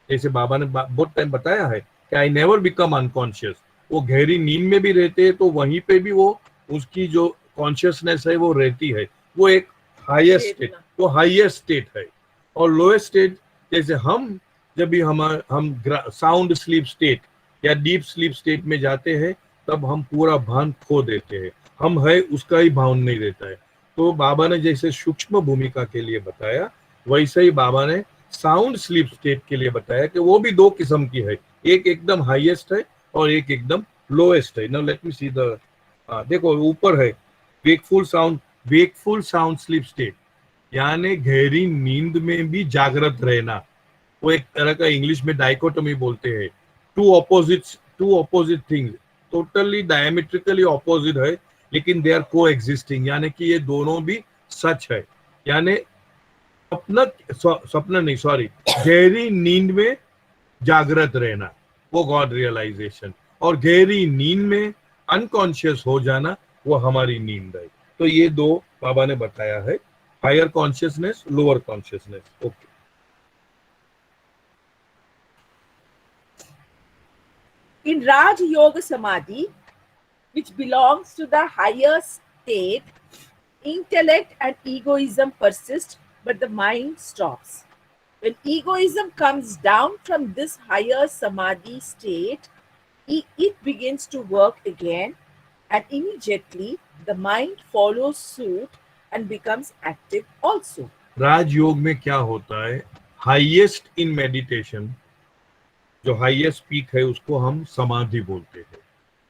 जैसे बाबा ने बहुत टाइम बताया है कि आई नेवर बिकम अनकॉन्शियस, वो गहरी नींद में भी रहते हैं तो वहीं पे भी वो उसकी जो कॉन्शियसनेस है वो रहती है। वो एक हाईएस्ट स्टेट, वो हाईएस्ट स्टेट है। और लोएस्ट स्टेट जैसे हम जब भी हम साउंड स्लीप स्टेट या डीप स्लीप स्टेट में जाते हैं, तब हम पूरा भान खो देते हैं, हम है उसका ही भान नहीं रहता है। तो बाबा ने जैसे सूक्ष्म भूमिका के लिए बताया, वैसे ही बाबा ने साउंड स्लीप स्टेट के लिए बताया कि वो भी दो किस्म की है, एक एकदम हाईएस्ट है और एक एकदम लोएस्ट है। Now let me see the, देखो ऊपर है वेकफुल साउंड स्लीप स्टेट, यानी गहरी नींद में भी जागृत रहना। वो एक तरह का इंग्लिश में डाइकोटोमी बोलते हैं, two opposite things, totally diametrically opposite है, लेकिन दे आर को एग्जिस्टिंग, यानी कि ये दोनों भी सच है। यानी गहरी नींद में जागृत रहना, वो गॉड रियलाइजेशन, और गहरी नींद में अनकॉन्शियस हो जाना, वो हमारी नींद है। तो ये दो बाबा ने बताया है, higher consciousness, lower consciousness. Okay, In Raj Yoga Samadhi, which belongs to the higher state, intellect and egoism persist, but the mind stops. When egoism comes down from this higher Samadhi state, it begins to work again, and immediately the mind follows suit and becomes active also. राजयोग में क्या होता है, highest in meditation, जो highest peak है उसको हम समाधि बोलते हैं।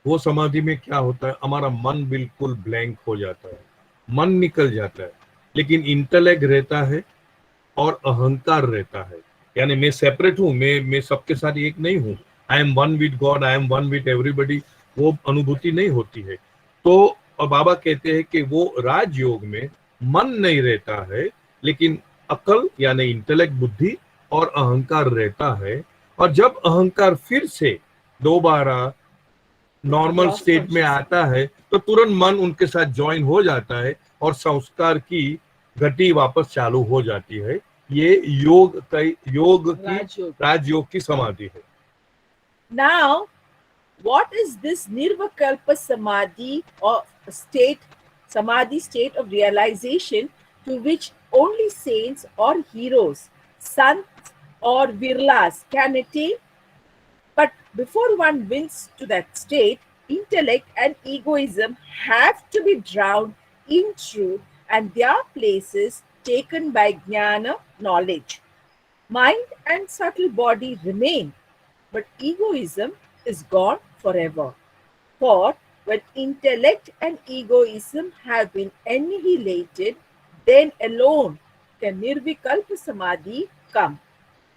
वो समाधि में क्या होता है, हमारा मन बिल्कुल ब्लैंक हो जाता है, मन निकल जाता है, लेकिन इंटेलेक्ट रहता है और अहंकार रहता है। यानी मैं सेपरेट हूँ, मैं सबके साथ एक नहीं हूँ, I am one with God, I am one with everybody, वो अनुभूति नहीं होती है। तो बाबा कहते हैं कि वो राजयोग में मन नहीं रहता है, लेकिन अकल यानी इंटेलेक्ट, बुद्धि और अहंकार रहता है। और जब अहंकार फिर से दोबारा नॉर्मल स्टेट में आता है, तो तुरंत मन उनके साथ ज्वाइन हो जाता है और संस्कार की गति वापस चालू हो जाती है। ये योग की राजयोग की समाधि है। Now, what is this Nirvikalpa Samadhi or Samadhi state of realization to which only saints or heroes, sants or virlas can attain? But before one wins to that state, intellect and egoism have to be drowned in truth and their places taken by jnana, knowledge. Mind and subtle body remain, but egoism is gone forever. For when intellect and egoism have been annihilated, then alone can Nirvikalpa Samadhi come.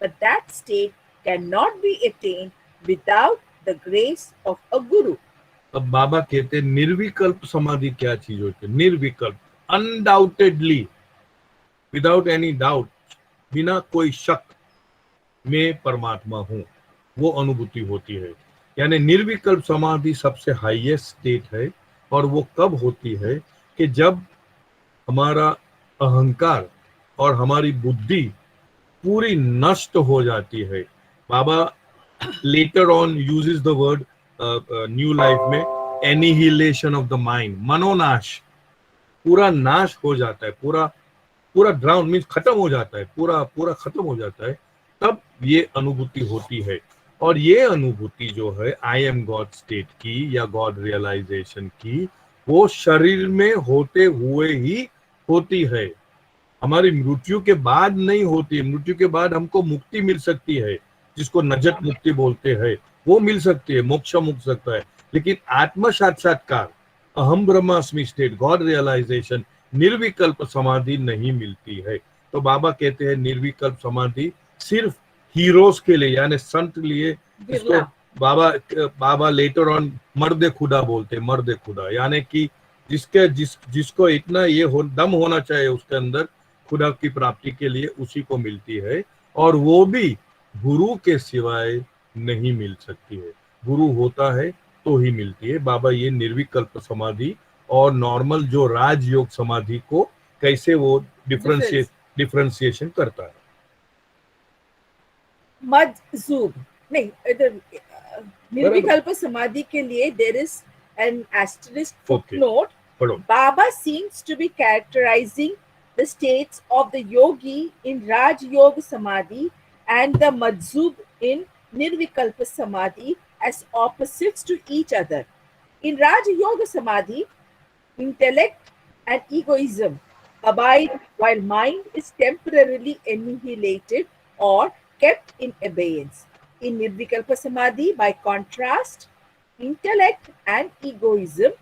But that state cannot be attained without the grace of a Guru. अब बाबा कहते हैं निर्विकल्प समाधि क्या चीज होती है? निर्विकल्प, अनडाउटेडली, विदाउट एनी डाउट, बिना कोई शक, मैं परमात्मा हूं, वो अनुभूति होती है। यानी निर्विकल्प समाधि सबसे हाईएस्ट स्टेट है। और वो कब होती है? कि जब हमारा अहंकार और हमारी बुद्धि पूरी नष्ट हो जाती है। Baba later on uses the word new life में एनिहिलेशन ऑफ द माइंड, मनोनाश, पूरा नाश हो जाता है, पूरा ड्राउन मीन्स खत्म हो जाता है, पूरा खत्म हो जाता है, तब ये अनुभूति होती है। और ये अनुभूति जो है आई एम गॉड स्टेट की या गॉड रियलाइजेशन की, वो शरीर में होते हुए ही होती है, हमारी मृत्यु के बाद नहीं होती। मृत्यु के बाद हमको मुक्ति मिल सकती है, जिसको नजत मुक्ति बोलते हैं, वो मिल सकती है, मोक्ष मिल सकता है। लेकिन आत्म साक्षात्कार, अहम ब्रह्मास्मि स्टेट, गॉड रियलाइजेशन, निर्विकल्प समाधि नहीं मिलती है। तो बाबा कहते हैं निर्विकल्प समाधि सिर्फ हीरोज के लिए, यानी संत लिए, जिसको बाबा लेटर ऑन मर्द खुदा बोलते हैं। मर्द खुदा यानी कि जिसको इतना ये दम होना चाहिए उसके अंदर खुदा की प्राप्ति के लिए, उसी को मिलती है। और वो भी गुरु के सिवाय नहीं मिल सकती है, गुरु होता है तो ही मिलती है। बाबा ये निर्विकल्प समाधि और नॉर्मल जो राजयोग समाधि को कैसे वो डिफरेंशिएशन करता है। मजजूब नहीं, निर्विकल्प समाधि के लिए there is an asterisk footnote. Baba seems to be characterizing the states of the yogi in Raj Yoga Samadhi and the Majzub in Nirvikalpa Samadhi as opposites to each other. In Raj Yoga Samadhi, intellect and egoism abide while mind is temporarily annihilated or kept in abeyance. In Nirvikalpa Samadhi, by contrast, intellect and egoism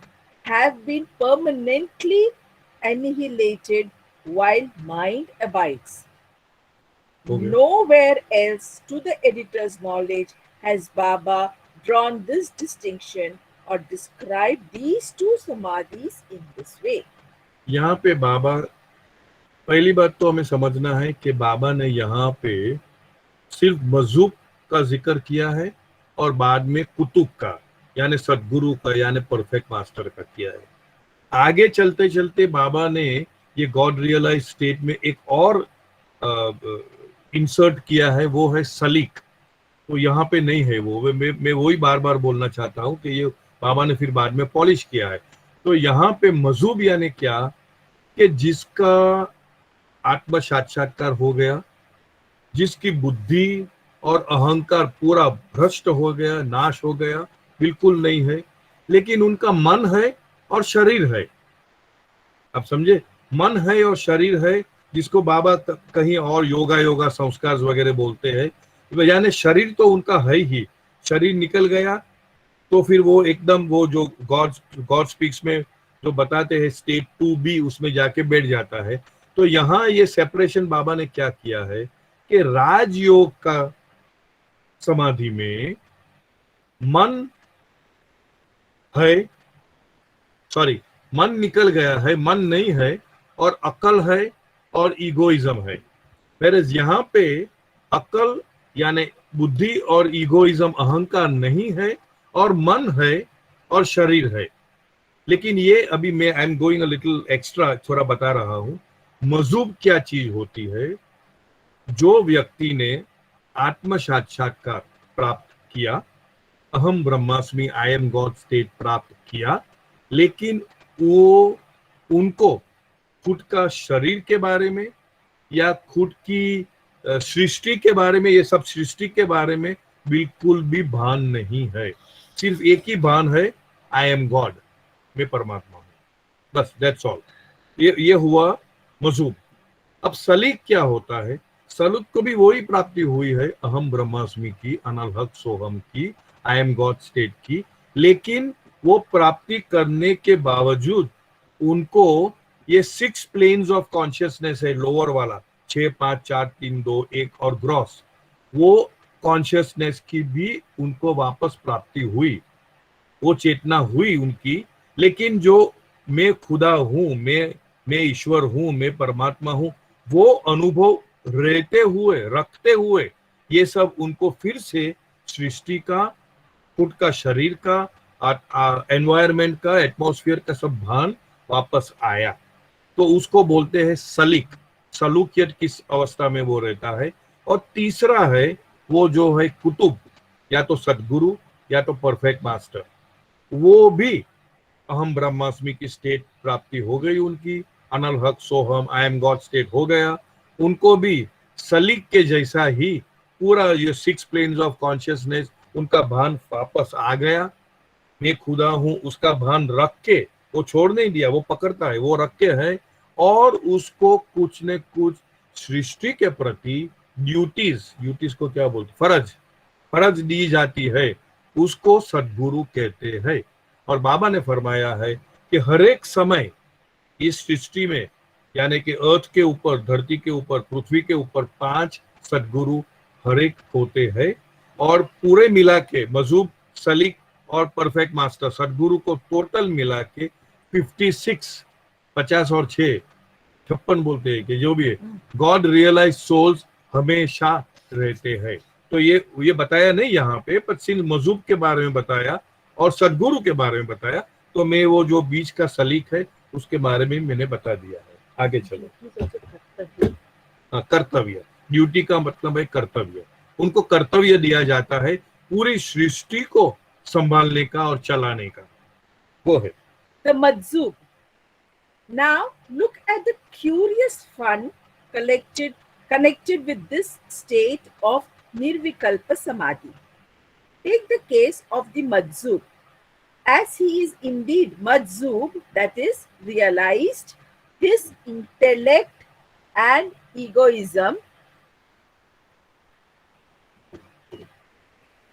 have been permanently annihilated while mind abides. Okay. Nowhere else, to the editor's knowledge, has Baba drawn this distinction or described these two samadhis in this way. यहाँ पे बाबा, पहली बात तो हमें समझना है कि बाबा ने यहाँ पे सिर्फ मजूब का जिक्र किया है और बाद में कुतुब का, यानी सदगुरु का, यानी परफेक्ट मास्टर का किया है। आगे चलते चलते बाबा ने ये गॉड रियलाइज स्टेट में एक और इंसर्ट किया है, वो है सलीक। तो यहाँ पे नहीं है वो, मैं वही बार बार बोलना चाहता हूँ कि ये बाबा ने फिर बाद में पॉलिश किया है। तो यहाँ पे मजूब यानी क्या, कि जिसका आत्म साक्षात्कार हो गया, जिसकी बुद्धि और अहंकार पूरा भ्रष्ट हो गया, नाश हो गया, बिल्कुल नहीं है, लेकिन उनका मन है और शरीर है। आप समझे, मन है और शरीर है, जिसको बाबा कहीं और योगा संस्कार वगैरह बोलते हैं। यानी शरीर तो उनका है ही, शरीर निकल गया तो फिर वो एकदम वो जो गॉड स्पीक्स में जो बताते हैं स्टेट 2B, उसमें जाके बैठ जाता है। तो यहाँ ये सेपरेशन बाबा ने क्या किया है कि राजयोग का समाधि में मन है, सॉरी, मन निकल गया है, मन नहीं है, और अकल है और ईगोइज्म है। मेरे यहाँ पे अकल यानी बुद्धि और ईगोइज्म, अहंकार नहीं है, और मन है और शरीर है। लेकिन ये अभी मैं I am going a little extra, थोड़ा बता रहा हूं। मजूब क्या चीज होती है? जो व्यक्ति ने आत्म साक्षात्कार प्राप्त किया, अहम ब्रह्मास्मि, आई एम गॉड स्टेट प्राप्त किया, लेकिन वो उनको खुद का शरीर के बारे में या खुद की सृष्टि के बारे में, ये सब सृष्टि के बारे में बिल्कुल भी भान नहीं है। सिर्फ एक ही भान है, आई एम गॉड, मैं परमात्मा हूं, बस, दैट्स ऑल। ये हुआ मजूब। अब सलीक क्या होता है? सलूक को भी वही प्राप्ति हुई है अहम ब्रह्मास्मि की, अनल हक सोहम की, आई एम गॉड स्टेट की, लेकिन वो प्राप्ति करने के बावजूद उनको ये 6 प्लेन्स ऑफ कॉन्शियसनेस है, लोअर वाला 6 5 4 3 2 1 और ग्रॉस, वो कॉन्शियसनेस की भी उनको वापस प्राप्ति हुई, वो चेतना हुई उनकी। लेकिन जो मैं खुदा हूं, मैं ईश्वर हूं, मैं परमात्मा हूं, वो अनुभव रहते हुए, रखते हुए, ये सब उनको फिर से सृष्टि का, खुद का शरीर का, एनवायरमेंट का, एटमॉस्फेयर का सब भान वापस आया। तो उसको बोलते हैं सलीक, सलूकियत किस अवस्था में वो रहता है। और तीसरा है वो जो है कुतुब, या तो सदगुरु या तो परफेक्ट मास्टर, वो भी अहम ब्रह्मास्मि की स्टेट प्राप्ति हो गई उनकी, अनल हक सोहम, आई एम गॉड स्टेट हो गया। उनको भी सलीक के जैसा ही पूरा ये 6 प्लेन्स ऑफ कॉन्शियसनेस, उनका भान वापस आ गया, मैं खुदा हूं उसका भान रख के, वो छोड़ नहीं दिया, वो पकड़ता है, वो रख के है। और उसको कुछ न कुछ सृष्टि के प्रति ड्यूटीज को क्या बोलते, फर्ज दी जाती है, उसको सद्गुरु कहते हैं। और बाबा ने फरमाया है कि हर एक समय इस सृष्टि में, यानी कि अर्थ के ऊपर, धरती के ऊपर, पृथ्वी के ऊपर 5 सद्गुरु हर एक होते हैं। और पूरे मिला के मजूब, सलीक और परफेक्ट मास्टर, सद्गुरु को टोटल मिला के 56, 50 और 6, 56 बोलते हैं कि जो भी है, गॉड रियलाइज सोल्स हमेशा रहते हैं। तो ये बताया नहीं यहाँ पे, पर सिर्फ मजूब के बारे में बताया और सदगुरु के बारे में बताया। तो मैं वो जो बीच का सलीक है उसके बारे में मैंने बता दिया है। आगे चलो। हाँ, कर्तव्य, ड्यूटी का मतलब है कर्तव्य। उनको कर्तव्य दिया जाता है पूरी सृष्टि को संभालने का और चलाने का, वो है The Majzub. Now look at the curious fun connected with this state of Nirvikalpa Samadhi. Take the case of the Majzub. As he is indeed Majzub, that is, realized, his intellect and egoism,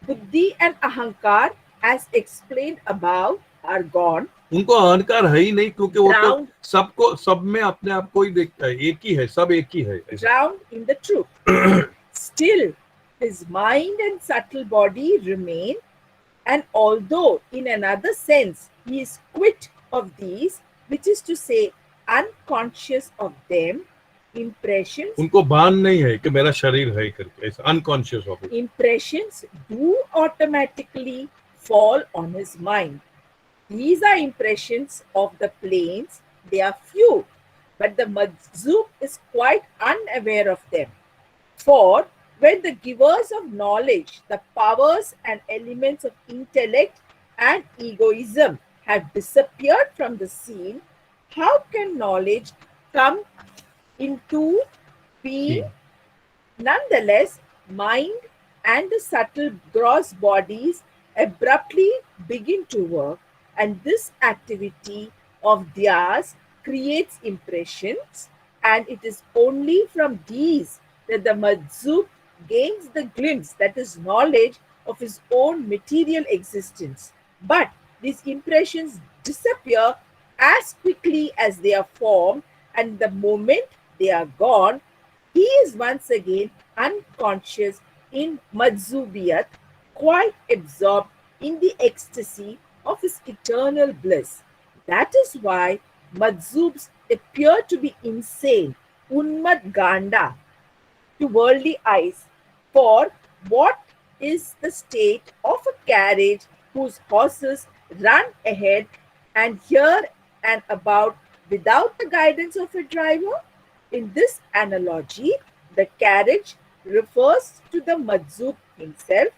Buddhi and Ahankar, as explained above, are gone. उनको अहंकार है ही नहीं, क्योंकि वो तो सबको, सब में अपने आप को ही देखता है, एक ही है, सब एक ही है। Drowned in the truth. Still, his mind and subtle body remain, and although in another sense he is quit of these, which is to say unconscious of them, impressions, उनको भान नहीं है कि मेरा शरीर है करके, ऐसा unconscious of it, impressions do automatically fall on his mind. These are impressions of the planes. They are few, but the Majzub is quite unaware of them. For when the givers of knowledge, the powers and elements of intellect and egoism have disappeared from the scene, how can knowledge come into being? Nonetheless, mind and the subtle gross bodies abruptly begin to work, and this activity of theirs creates impressions, and it is only from these that the Majzub gains the glimpse, that is, knowledge of his own material existence. But these impressions disappear as quickly as they are formed, and the moment they are gone, he is once again unconscious in Majzubiyat, quite absorbed in the ecstasy of his eternal bliss. That is why Majzubs appear to be insane, Unmad Ganda, to worldly eyes. For what is the state of a carriage whose horses run ahead and here and about without the guidance of a driver? In this analogy, the carriage refers to the Majzub himself,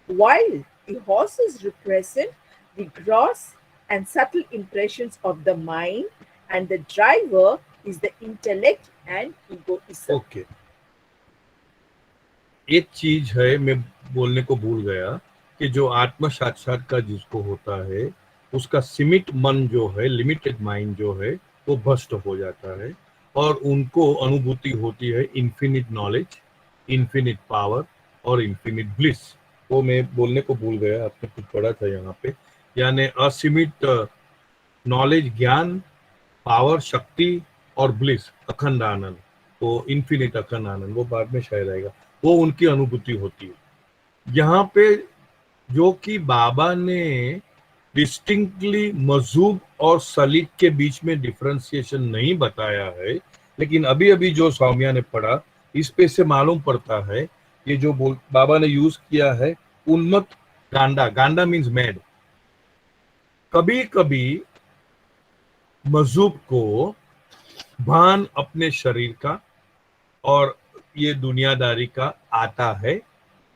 while the horses represent the gross and subtle impressions of the mind, and the driver is the intellect and egoism. Okay. एक चीज है मैं बोलने को भूल गया कि जो आत्म साक्षात्कार जिसको होता है, उसका सीमित मन जो है, लिमिटेड माइंड जो है, वो भ्रष्ट हो जाता है और उनको अनुभूति होती है इन्फिनिट नॉलेज, इन्फिनिट पावर और इन्फिनिट ब्लिस। वो मैं बोलने को भूल गया, आपने कुछ पढ़ा था यहाँ पे, यानी असीमित नॉलेज, ज्ञान, पावर, शक्ति और ब्लिस, अखंड आनंद, तो इन्फिनिट अखंड आनंद, वो बाद में शायद आएगा, वो उनकी अनुभूति होती है। यहाँ पे जो कि बाबा ने डिस्टिंक्टली मजूब और सलीक के बीच में डिफरेंशिएशन नहीं बताया है, लेकिन अभी अभी जो सौम्या ने पढ़ा इस पे से मालूम पड़ता है ये जो बाबा ने यूज किया है उन्मत्त गांडा, गांडा मीन्स मैड। कभी कभी मजूब को भान अपने शरीर का और ये दुनियादारी का आता है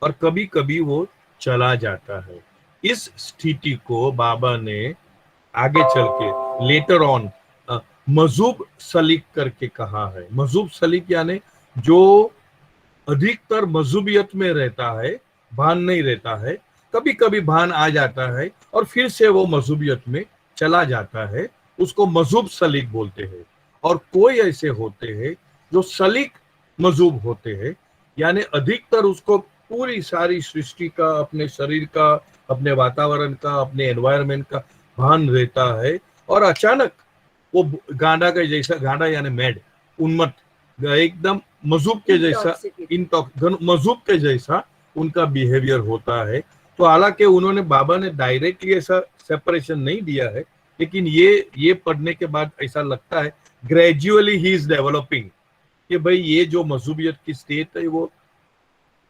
और कभी कभी वो चला जाता है। इस स्थिति को बाबा ने आगे चल के लेटर ऑन मजूब सलीक करके कहा है। मजूब सलीक यानी जो अधिकतर मजूबियत में रहता है, भान नहीं रहता है, कभी कभी भान आ जाता है और फिर से वो मजूबियत में चला जाता है, उसको मजूब सलीक बोलते हैं। और कोई ऐसे होते हैं जो सलीक मजूब होते हैं, यानी अधिकतर उसको पूरी सारी सृष्टि का, अपने शरीर का, अपने वातावरण का, अपने एनवायरनमेंट का भान रहता है और अचानक वो गांडा के जैसा, गांडा यानी मैड, उन्मत्त, एकदम मजूब के जैसा, मजूब के जैसा उनका बिहेवियर होता है। तो हालांकि उन्होंने, बाबा ने डायरेक्टली ऐसा सेपरेशन नहीं दिया है, लेकिन ये पढ़ने के बाद ऐसा लगता है ग्रेजुअली ही इज डेवलपिंग कि भाई ये जो मजूबियत की स्टेट है वो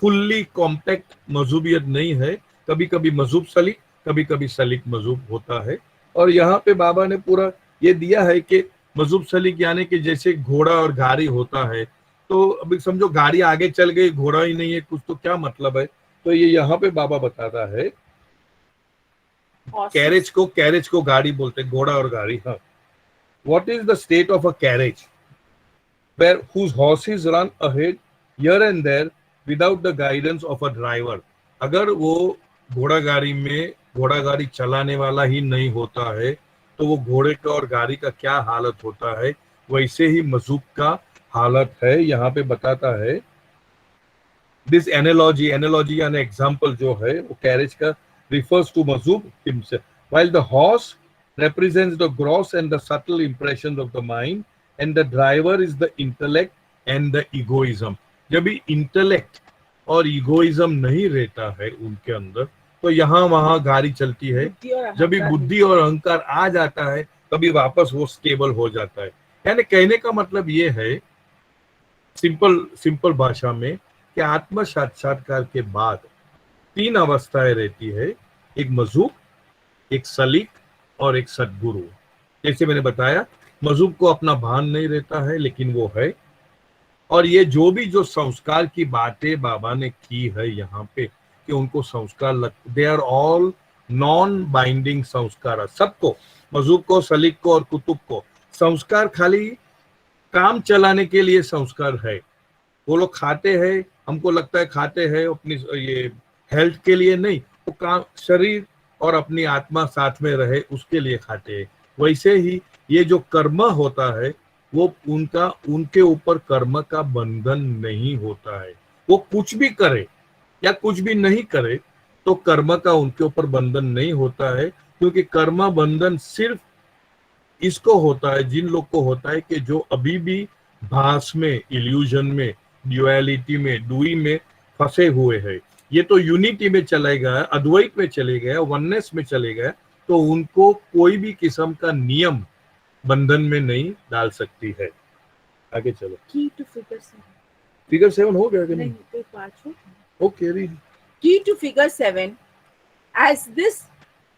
फुल्ली कॉम्पैक्ट मजूबियत नहीं है, कभी कभी मजूब सलीक, कभी कभी सलीक मजूब होता है। और यहाँ पे बाबा ने पूरा ये दिया है कि मजूब सलीक यानी कि जैसे घोड़ा और गाड़ी होता है, तो अभी समझो गाड़ी आगे चल गई, घोड़ा ही नहीं है कुछ, तो क्या मतलब है। तो ये यहाँ पे बाबा बताता है कैरेज को गाड़ी बोलते हैं, घोड़ा और गाड़ी। हाँ, what is the state of a carriage where whose horses run ahead here and there without the guidance of a driver। अगर वो घोड़ा गाड़ी चलाने वाला ही नहीं होता है तो वो घोड़े का और गाड़ी का क्या हालत होता है, वैसे ही मजूब का हालत है। यहाँ पे बताता है दिस एनालॉजी यानी एग्जाम्पल जो है वो कैरेज का refers to मजूब himself, while the horse represents the gross and the subtle impressions of the mind and the driver is the intellect and the egoism। जब भी इंटेलेक्ट और इगोइज्म नहीं रहता है उनके अंदर तो यहाँ वहां गाड़ी चलती है। जब भी बुद्धि और अहंकार आ जाता है तभी वापस वो स्टेबल हो जाता है। यानी कहने का मतलब ये है सिंपल भाषा में कि आत्म साक्षात्कार के बाद 3 अवस्थाएं रहती है, एक मजूब, एक सलीक और एक सद्गुरु। जैसे मैंने बताया मजूब को अपना भान नहीं रहता है लेकिन वो है। और ये जो संस्कार की बातें बाबा ने की है यहाँ पे कि उनको संस्कार they are all non binding संस्कार। सबको, मजूब को, सलीक को और कुतुब को, संस्कार खाली काम चलाने के लिए संस्कार है। वो लोग खाते हैं, हमको लगता है खाते हैं अपनी ये हेल्थ के लिए नहीं, वो काम शरीर और अपनी आत्मा साथ में रहे उसके लिए खाते हैं। वैसे ही ये जो कर्म होता है वो उनके ऊपर कर्म का बंधन नहीं होता है। वो कुछ भी करे या कुछ भी नहीं करे तो कर्म का उनके ऊपर बंधन नहीं होता है, क्योंकि कर्म बंधन सिर्फ इसको होता है, जिन लोग को होता है कि जो अभी भी भास में, इल्यूजन में, ड्युअलिटी में, डुई में फंसे हुए हैं। ये तो यूनिटी में चले गया, अद्वैत में चले गया, वननेस में चले गए, तो उनको कोई भी किस्म का नियम बंधन में नहीं डाल सकती है। आगे चलो। Key to figure 7. फिगर 7 हो गया कि नहीं? कोई पांच हो। Okay, read. Key to figure 7. As this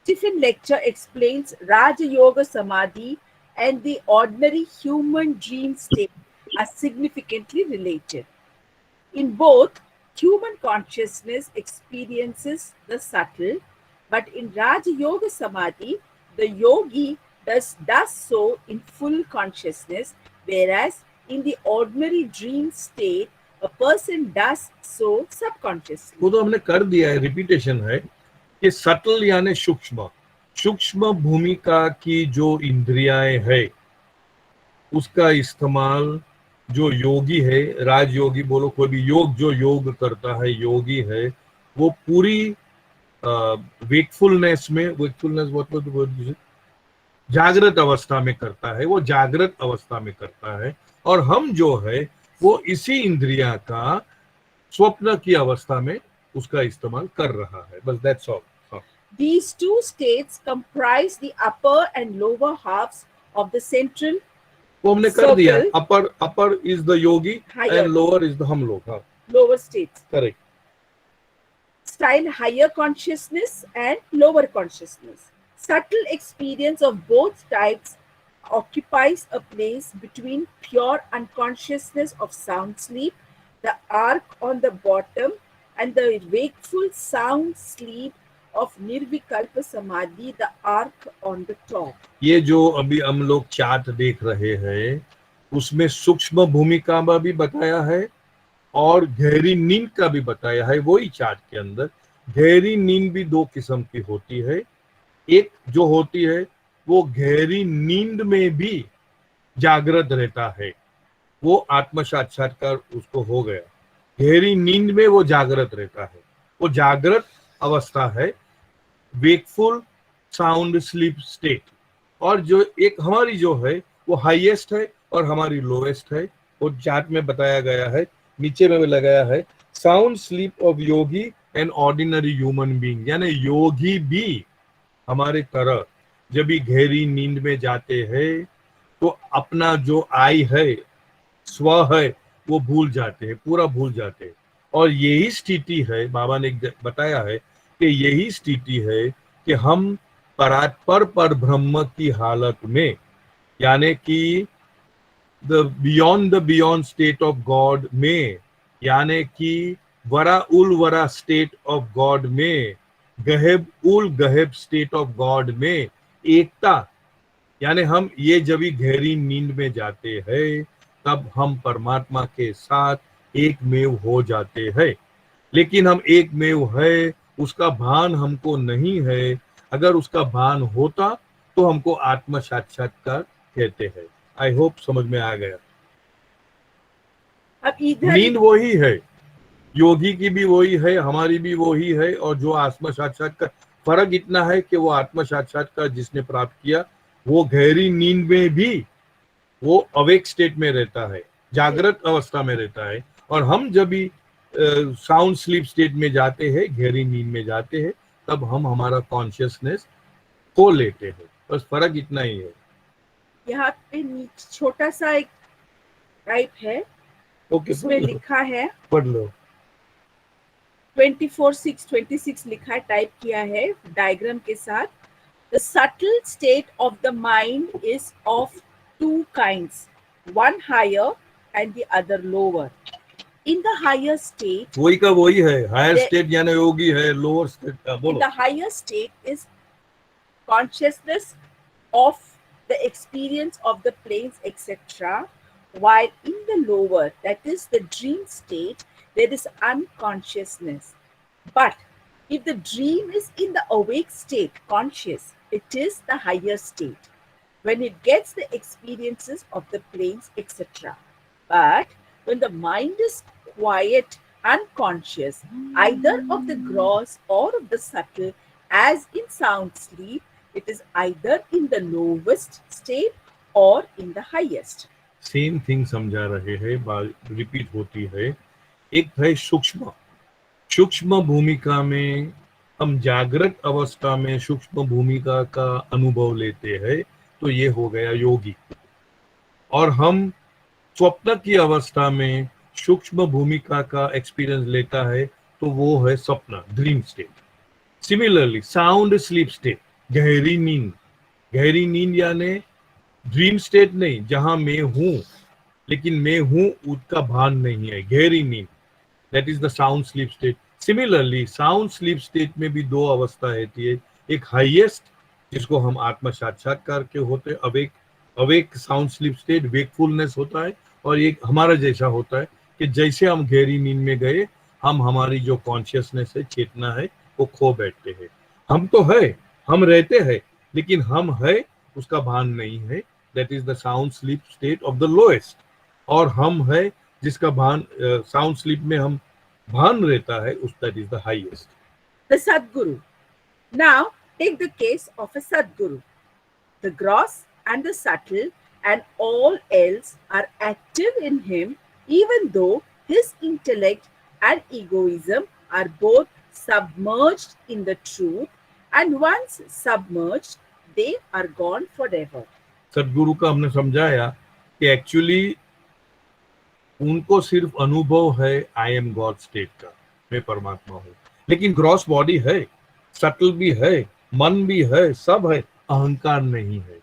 Tiffin lecture explains, Raja Yoga Samadhi and the ordinary human dream state are significantly related. In both, human consciousness experiences the subtle, but in Raja Yoga Samadhi, the yogi does so in full consciousness, whereas in the ordinary dream state, a person does so subconsciously. वो तो हमने कर दिया है, repetition है कि subtle यानी सूक्ष्म भूमिका की जो इंद्रियाएं है उसका इस्तेमाल जो योगी है, राजयोगी बोलो कोई भी, योग जो योग करता है, योगी है, वो पूरी वेकफुलनेस में, वेकफुलनेस बहुत जागृत अवस्था में करता है, वो जागृत अवस्था में करता है। और हम जो है वो इसी इंद्रिया का स्वप्न की अवस्था में उसका इस्तेमाल कर रहा है, बस that's all. These two states comprise the upper and lower halves of the central वो हमने कर दिया, circle. Upper is the Yogi Higher. And lower is the हम लोग। हाँ, Lower states. Correct. Style higher consciousness and lower consciousness. Subtle experience of both types occupies a place between pure unconsciousness of sound sleep, the arc on the bottom, and the wakeful sound sleep of Nirvikalpa Samadhi, the arc on the top. ये जो अभी हम लोग chart देख रहे हैं उसमें सूक्ष्म भूमिका में भी बताया है और गहरी नींद का भी बताया है। वही चार्ट के अंदर गहरी नींद भी दो किस्म की होती है। एक जो होती है वो गहरी नींद में भी जागृत रहता है, वो आत्म साक्षात्कार उसको हो गया। गहरी नींद में वो जागृत रहता है, वो जागृत अवस्था है, वेकफुल साउंड स्लीप स्टेट। और जो एक हमारी जो है वो हाईएस्ट है और हमारी लोएस्ट है, वो चार्ट में बताया गया है, नीचे में भी लगाया है। Sound sleep of Yogi and ordinary human being, यानी योगी भी हमारे तरह जब भी गहरी नींद में जाते हैं तो अपना जो आई है, स्व है, वो भूल जाते हैं, पूरा भूल जाते हैं। और यही स्थिति है, बाबा ने बताया है कि यही स्थिति है कि हम पर ब्रह्म की हालत में, यानी कि the beyond state of God में, यानी कि वरा उल वरा स्टेट ऑफ गॉड में, गहेब उल गहेब स्टेट ऑफ गॉड में एकता, यानी हम ये जब भी गहरी नींद में जाते हैं तब हम परमात्मा के साथ एक मेव हो जाते हैं। लेकिन हम एक मेव है, उसका भान हमको नहीं है। अगर उसका भान होता तो हमको आत्म साक्षात्कार कहते हैं। आई होप समझ में आ गया। अब इधर नींद वही है, योगी की भी वही है, हमारी भी वही है। और जो आत्म साक्षात्कार, फर्क इतना है कि वो आत्म साक्षात्कार जिसने प्राप्त किया वो गहरी नींद में भी वो अवेक स्टेट में रहता है, जागृत अवस्था में रहता है। और हम जब भी साउंड स्लीप स्टेट में जाते हैं, गहरी नींद में जाते हैं, तब हम हमारा कॉन्शियसनेस खो लेते हैं। बस फर्क इतना ही है। यहाँ पे नीचे छोटा सा एक टाइप है, ओके, इसमें लिखा है, पढ़ लो। 24/6/26 लिखा है, टाइप किया है डायग्राम के साथ। The subtle state of the mind is of two kinds, one higher and the other lower. In the higher state, वही का वही है, हायर स्टेट यानी योगी है, लोअर स्टेट बोलो। in the higher state is consciousness of the experience of the planes, etc. While in the lower, that is the dream state, there is unconsciousness. But if the dream is in the awake state, conscious, it is the higher state when it gets the experiences of the planes, etc. But when the mind is quiet, unconscious, either of the gross or of the subtle, as in sound sleep, it is either in the lowest state or in the highest. Same thing समझा रहे हैं, repeat होती है। एक है सूक्ष्म भूमिका में हम जागृत अवस्था में सूक्ष्म भूमिका का अनुभव लेते हैं, तो ये हो गया योगी। और हम स्वप्न की अवस्था में सूक्ष्म भूमिका का एक्सपीरियंस लेता है, तो वो है स्वप्न, dream state. Similarly sound sleep state, गहरी नींद यानी ड्रीम स्टेट नहीं, जहां मैं हूं लेकिन मैं हूं उसका भान नहीं है, गहरी नींद, that is the sound sleep state. Similarly sound sleep state में भी दो अवस्था रहती है, एक हाईएस्ट जिसको हम आत्म साक्षात्कार के होते, awake sound sleep state wakefulness होता है, और एक हमारा जैसा होता है कि जैसे हम गहरी नींद में गए, हम हमारी जो कॉन्शियसनेस है, चेतना है, वो खो बैठते हैं। हम तो है, हम रहते हैं, लेकिन हम है उसका भान नहीं है, that is the sound sleep state of the lowest, और हम है जिसका भान sound sleep में हम भान रहता है, उस that is the highest. The Sadguru. Now take the case of a Sadguru. The gross and the subtle and all else are active in him, even though his intellect and egoism are both submerged in the truth, and once submerged, they are gone forever. सदगुरु का हमने समझाया कि actually उनको सिर्फ अनुभव है I am God state का, मैं परमात्मा हूँ, लेकिन ग्रॉस बॉडी है, सटल भी है, मन भी है, सब है, अहंकार नहीं है।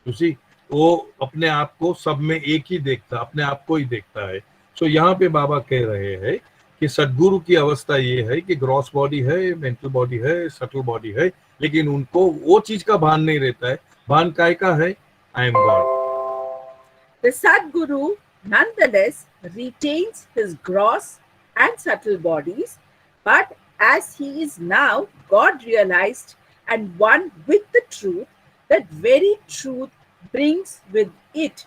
उसी वो अपने आप को सब में एक ही देखता, अपने आप को ही देखता है। सो यहाँ पे बाबा कह रहे हैं कि सदगुरु की अवस्था ये है कि ग्रॉस बॉडी है, मेंटल बॉडी है, सटल बॉडी है, लेकिन उनको वो चीज का भान नहीं रहता है। भान काय का है? I am God. The Sadguru nonetheless retains his gross and subtle bodies, but as he is now God realized and one with the truth, that very truth brings with it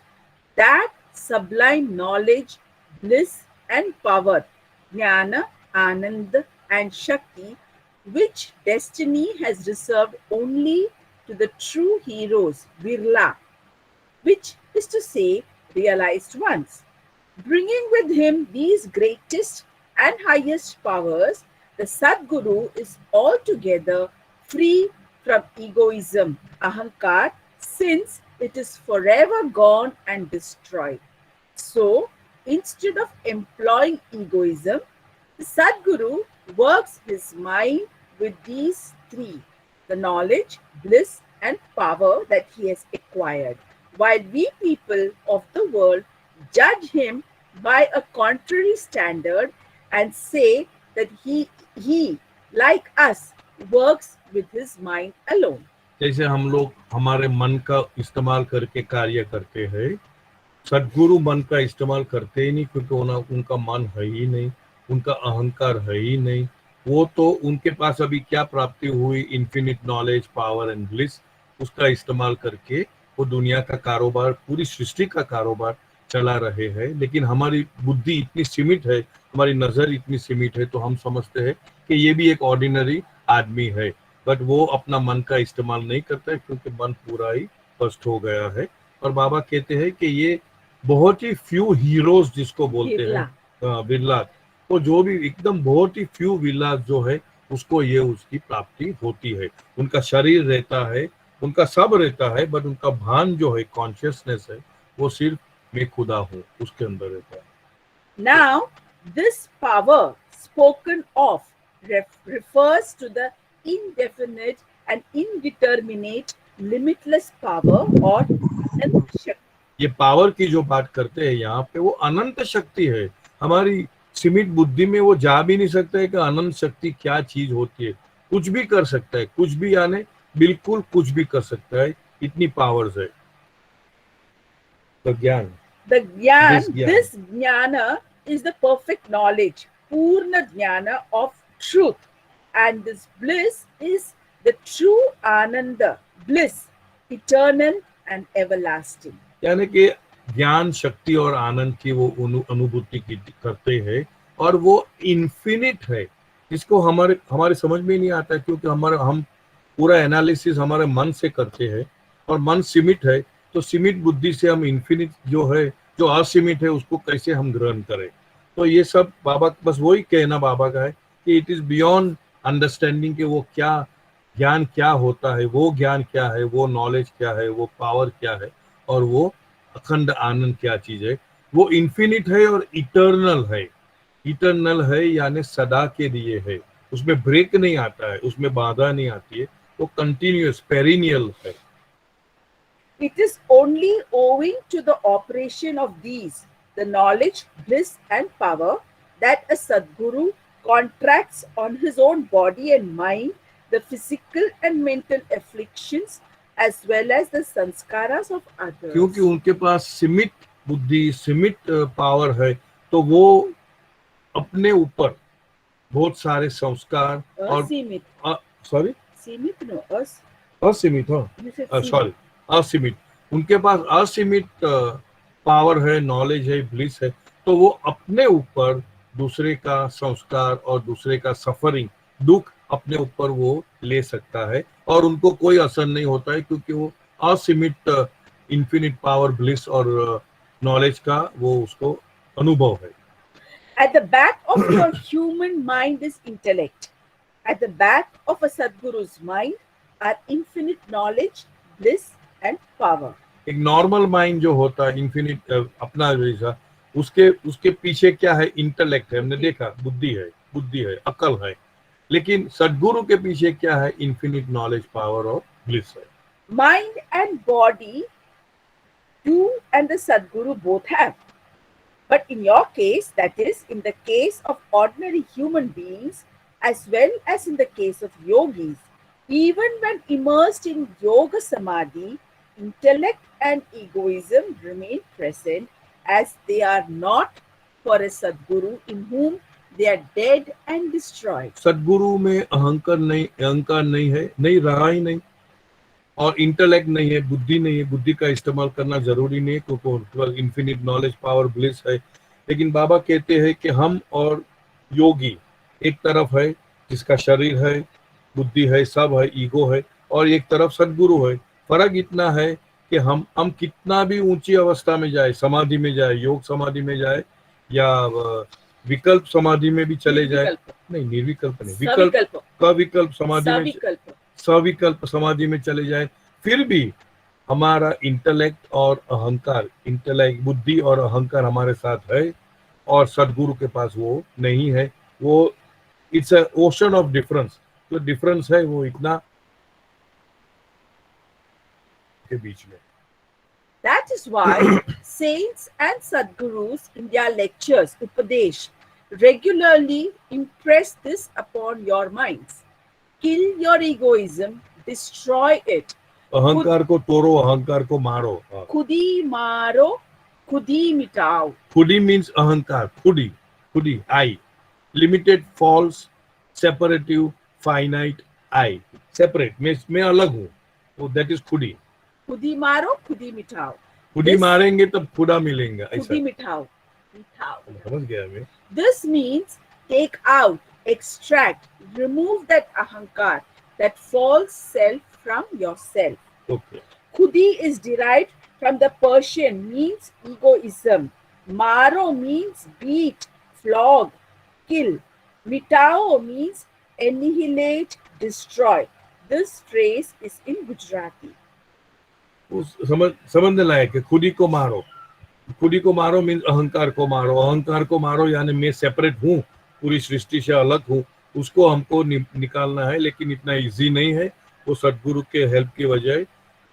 that sublime knowledge, bliss and power, jnana, anand and shakti, which destiny has reserved only to the true heroes, Birla, which is to say, realized ones. Bringing with him these greatest and highest powers, the Sadguru is altogether free from egoism, ahankar, since it is forever gone and destroyed. So, instead of employing egoism, the Sadguru works his mind with these three, the knowledge, bliss and power that he has acquired, while we people of the world judge him by a contrary standard and say that he like us works with his mind alone. जैसे हम लोग हमारे मन का इस्तेमाल करके कार्य करते हैं, सदगुरु मन का इस्तेमाल करते ही नहीं, क्योंकि उनका मन है ही नहीं, उनका अहंकार है ही नहीं। वो तो उनके पास अभी क्या प्राप्ति हुई, infinite knowledge, power and bliss, उसका इस्तेमाल करके वो दुनिया का कारोबार, पूरी सृष्टि का कारोबार चला रहे हैं। लेकिन हमारी बुद्धि इतनी सीमित है, हमारी नजर इतनी सीमित है, तो हम समझते हैं कि ये भी एक ऑर्डिनरी आदमी है, बट वो अपना मन का इस्तेमाल नहीं करता है, क्योंकि मन पूरा ही फर्स्ट हो गया है। और बाबा कहते हैं कि ये बहुत ही फ्यू हीरोज जिसको बोलते हैं, बिरला, तो जो भी एकदम बहुत ही फ्यू बिरला जो है, उसको ये उसकी प्राप्ति होती है। उनका शरीर रहता है, उनका सब रहता है, बट उनका भान जो है, कॉन्शियसनेस है, वो सिर्फ मैं खुदा हूँ, उसके अंदर रहता है। Now, this power spoken of refers to the indefinite and indeterminate limitless power or अनंत शक्ति। ये पावर की जो बात करते हैं यहाँ पे, वो अनंत शक्ति है। हमारी सीमित बुद्धि में वो जा भी नहीं सकता है कि अनंत शक्ति क्या चीज होती है। कुछ भी कर सकता है, कुछ भी, यानी बिल्कुल कुछ भी कर सकता है, इतनी पावर्स है। ज्ञान, this jnana is the perfect knowledge, purna jnana of truth, and this bliss is the true ananda, bliss, eternal and everlasting. यानी कि ज्ञान, शक्ति और आनंद की वो अनुभूति करते हैं, और वो इन्फिनिट है, जिसको हमारे समझ में नहीं आता है, क्योंकि हम पूरा एनालिसिस हमारे मन से करते हैं, और मन सीमित है, तो सीमित बुद्धि से हम इन्फिनिट जो है, जो असीमित है, उसको कैसे हम ग्रहण करें। तो ये सब बाबा, बस वही कहना बाबा का है कि इट इज बियॉन्ड अंडरस्टैंडिंग, कि वो क्या ज्ञान क्या होता है, वो ज्ञान क्या है, वो नॉलेज क्या है, वो पावर क्या है, और वो अखंड आनंद क्या चीज है। वो इन्फिनिट है और इटर्नल है। इटर्नल है यानी सदा के लिए है, उसमें ब्रेक नहीं आता है, उसमें बाधा नहीं आती है, वो कंटिन्यूअस पेरिनियल है। It is only owing to the operation of these, the knowledge, bliss and power, that a Sadguru contracts on his own body and mind the physical and mental afflictions as well as the sanskaras of others. क्योंकि उनके पास सीमित बुद्धि, सीमित power है, तो वो अपने ऊपर बहुत सारे संस्कार और असीमित, सॉरी सीमित नो असीमित, हाँ सॉरी, असीमित उनके पास असीमित पावर है, नॉलेज है, ब्लिस है, तो वो अपने ऊपर दूसरे का संस्कार और दूसरे का सफरिंग, दुख अपने ऊपर वो ले सकता है और उनको कोई असर नहीं होता है, क्योंकि वो असीमित इन्फिनिट पावर, ब्लिस और नॉलेज का वो उसको अनुभव है। At the back of your human mind is intellect. At the back of a Sadguru's mind are infinite knowledge, bliss, and power. एक नॉर्मल माइंड जो होता है इन्फिनिट अपना जैसा, उसके उसके पीछे क्या है? इंटेलेक्ट है, हमने देखा, बुद्धि है, अकल है। लेकिन सद्गुरु के पीछे क्या है? इन्फिनिट नॉलेज, पावर और ब्लिस है। Mind and body, you and the Sadguru both have. But in your case, that is, in the case of ordinary human beings, as well as in the case of yogis, even when immersed in yoga samadhi, intellect and egoism remain present, as they are not for a Sadguru in whom they are dead and destroyed. सद्गुरु में अहंकार नहीं है, नहीं रहा ही नहीं, और intellect नहीं है, बुद्धि नहीं है, बुद्धि का इस्तेमाल करना जरूरी नहीं है, क्योंकि इन्फिनिट नॉलेज, पावर, ब्लिस है। लेकिन बाबा कहते हैं कि हम और योगी एक तरफ है जिसका शरीर है, बुद्धि है, सब है, ईगो है, और एक तरफ सद्गुरु है। फर्क इतना है कि हम कितना भी ऊंची अवस्था में जाए, समाधि में जाए, योग समाधि में जाए, या विकल्प समाधि में भी चले जाए, नहीं निर्विकल्प नहीं, विकल्प कविकल्प समाधि में, सविकल्प समाधि में चले जाए, फिर भी हमारा इंटेलेक्ट और अहंकार, इंटेलेक्ट, बुद्धि और अहंकार हमारे साथ है, और सद्गुरु के पास वो नहीं है। वो it's a ocean of difference, जो डिफरेंस है वो इतना के बीच में। That is why saints and Sadgurus in their lectures, Upadesh, regularly impress this upon your minds. Kill your egoism, destroy it. अहंकार को तोड़ो, अहंकार को मारो। खुदी मारो, खुदी मिटाओ. खुदी मीन्स अहंकार, खुदी आई, लिमिटेड, फॉल्स, सेपरेटिव, फाइनाइट, आई, सेपरेट, मैं अलग हूँ, तो दैट इज खुदी। खुदी मारो, खुदी मिटाओ. खुदी मारेंगे तब खुदा मिलेगा, ऐसा। खुदी मिटाओ. समझ गया मैं। This means take out, extract, remove that ahankar, that false self from yourself. Okay. Khudi is derived from the Persian, means egoism. Maro means beat, flog, kill. Mitao means annihilate, destroy. This phrase is in Gujarati. समझने लायक है। खुदी को मारो means अहंकार को मारो, अहंकार को मारो यानी मैं सेपरेट हूँ, पूरी सृष्टि से अलग हूँ, उसको हमको निकालना है। लेकिन इतना इजी नहीं है, वो सद्गुरु के हेल्प की वजह,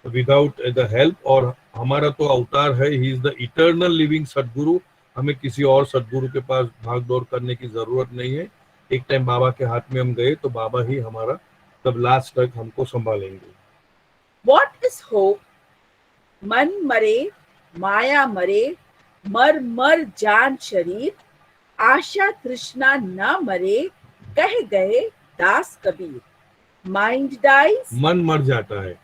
विदाउट द हेल्प, और हमारा तो अवतार है, he is the eternal living Sadguru, हमें किसी और सद्गुरु के पास भाग दौड़ करने की जरूरत नहीं है। एक टाइम बाबा के हाथ में हम गए तो बाबा ही हमारा तब लास्ट तक हमको संभालेंगे। What is hope? मन मरे, माया मरे, मर जान शरीर, आशा तृष्णा न मरे, कह गए दास कबीर. Mind dies, मन मर जाता है,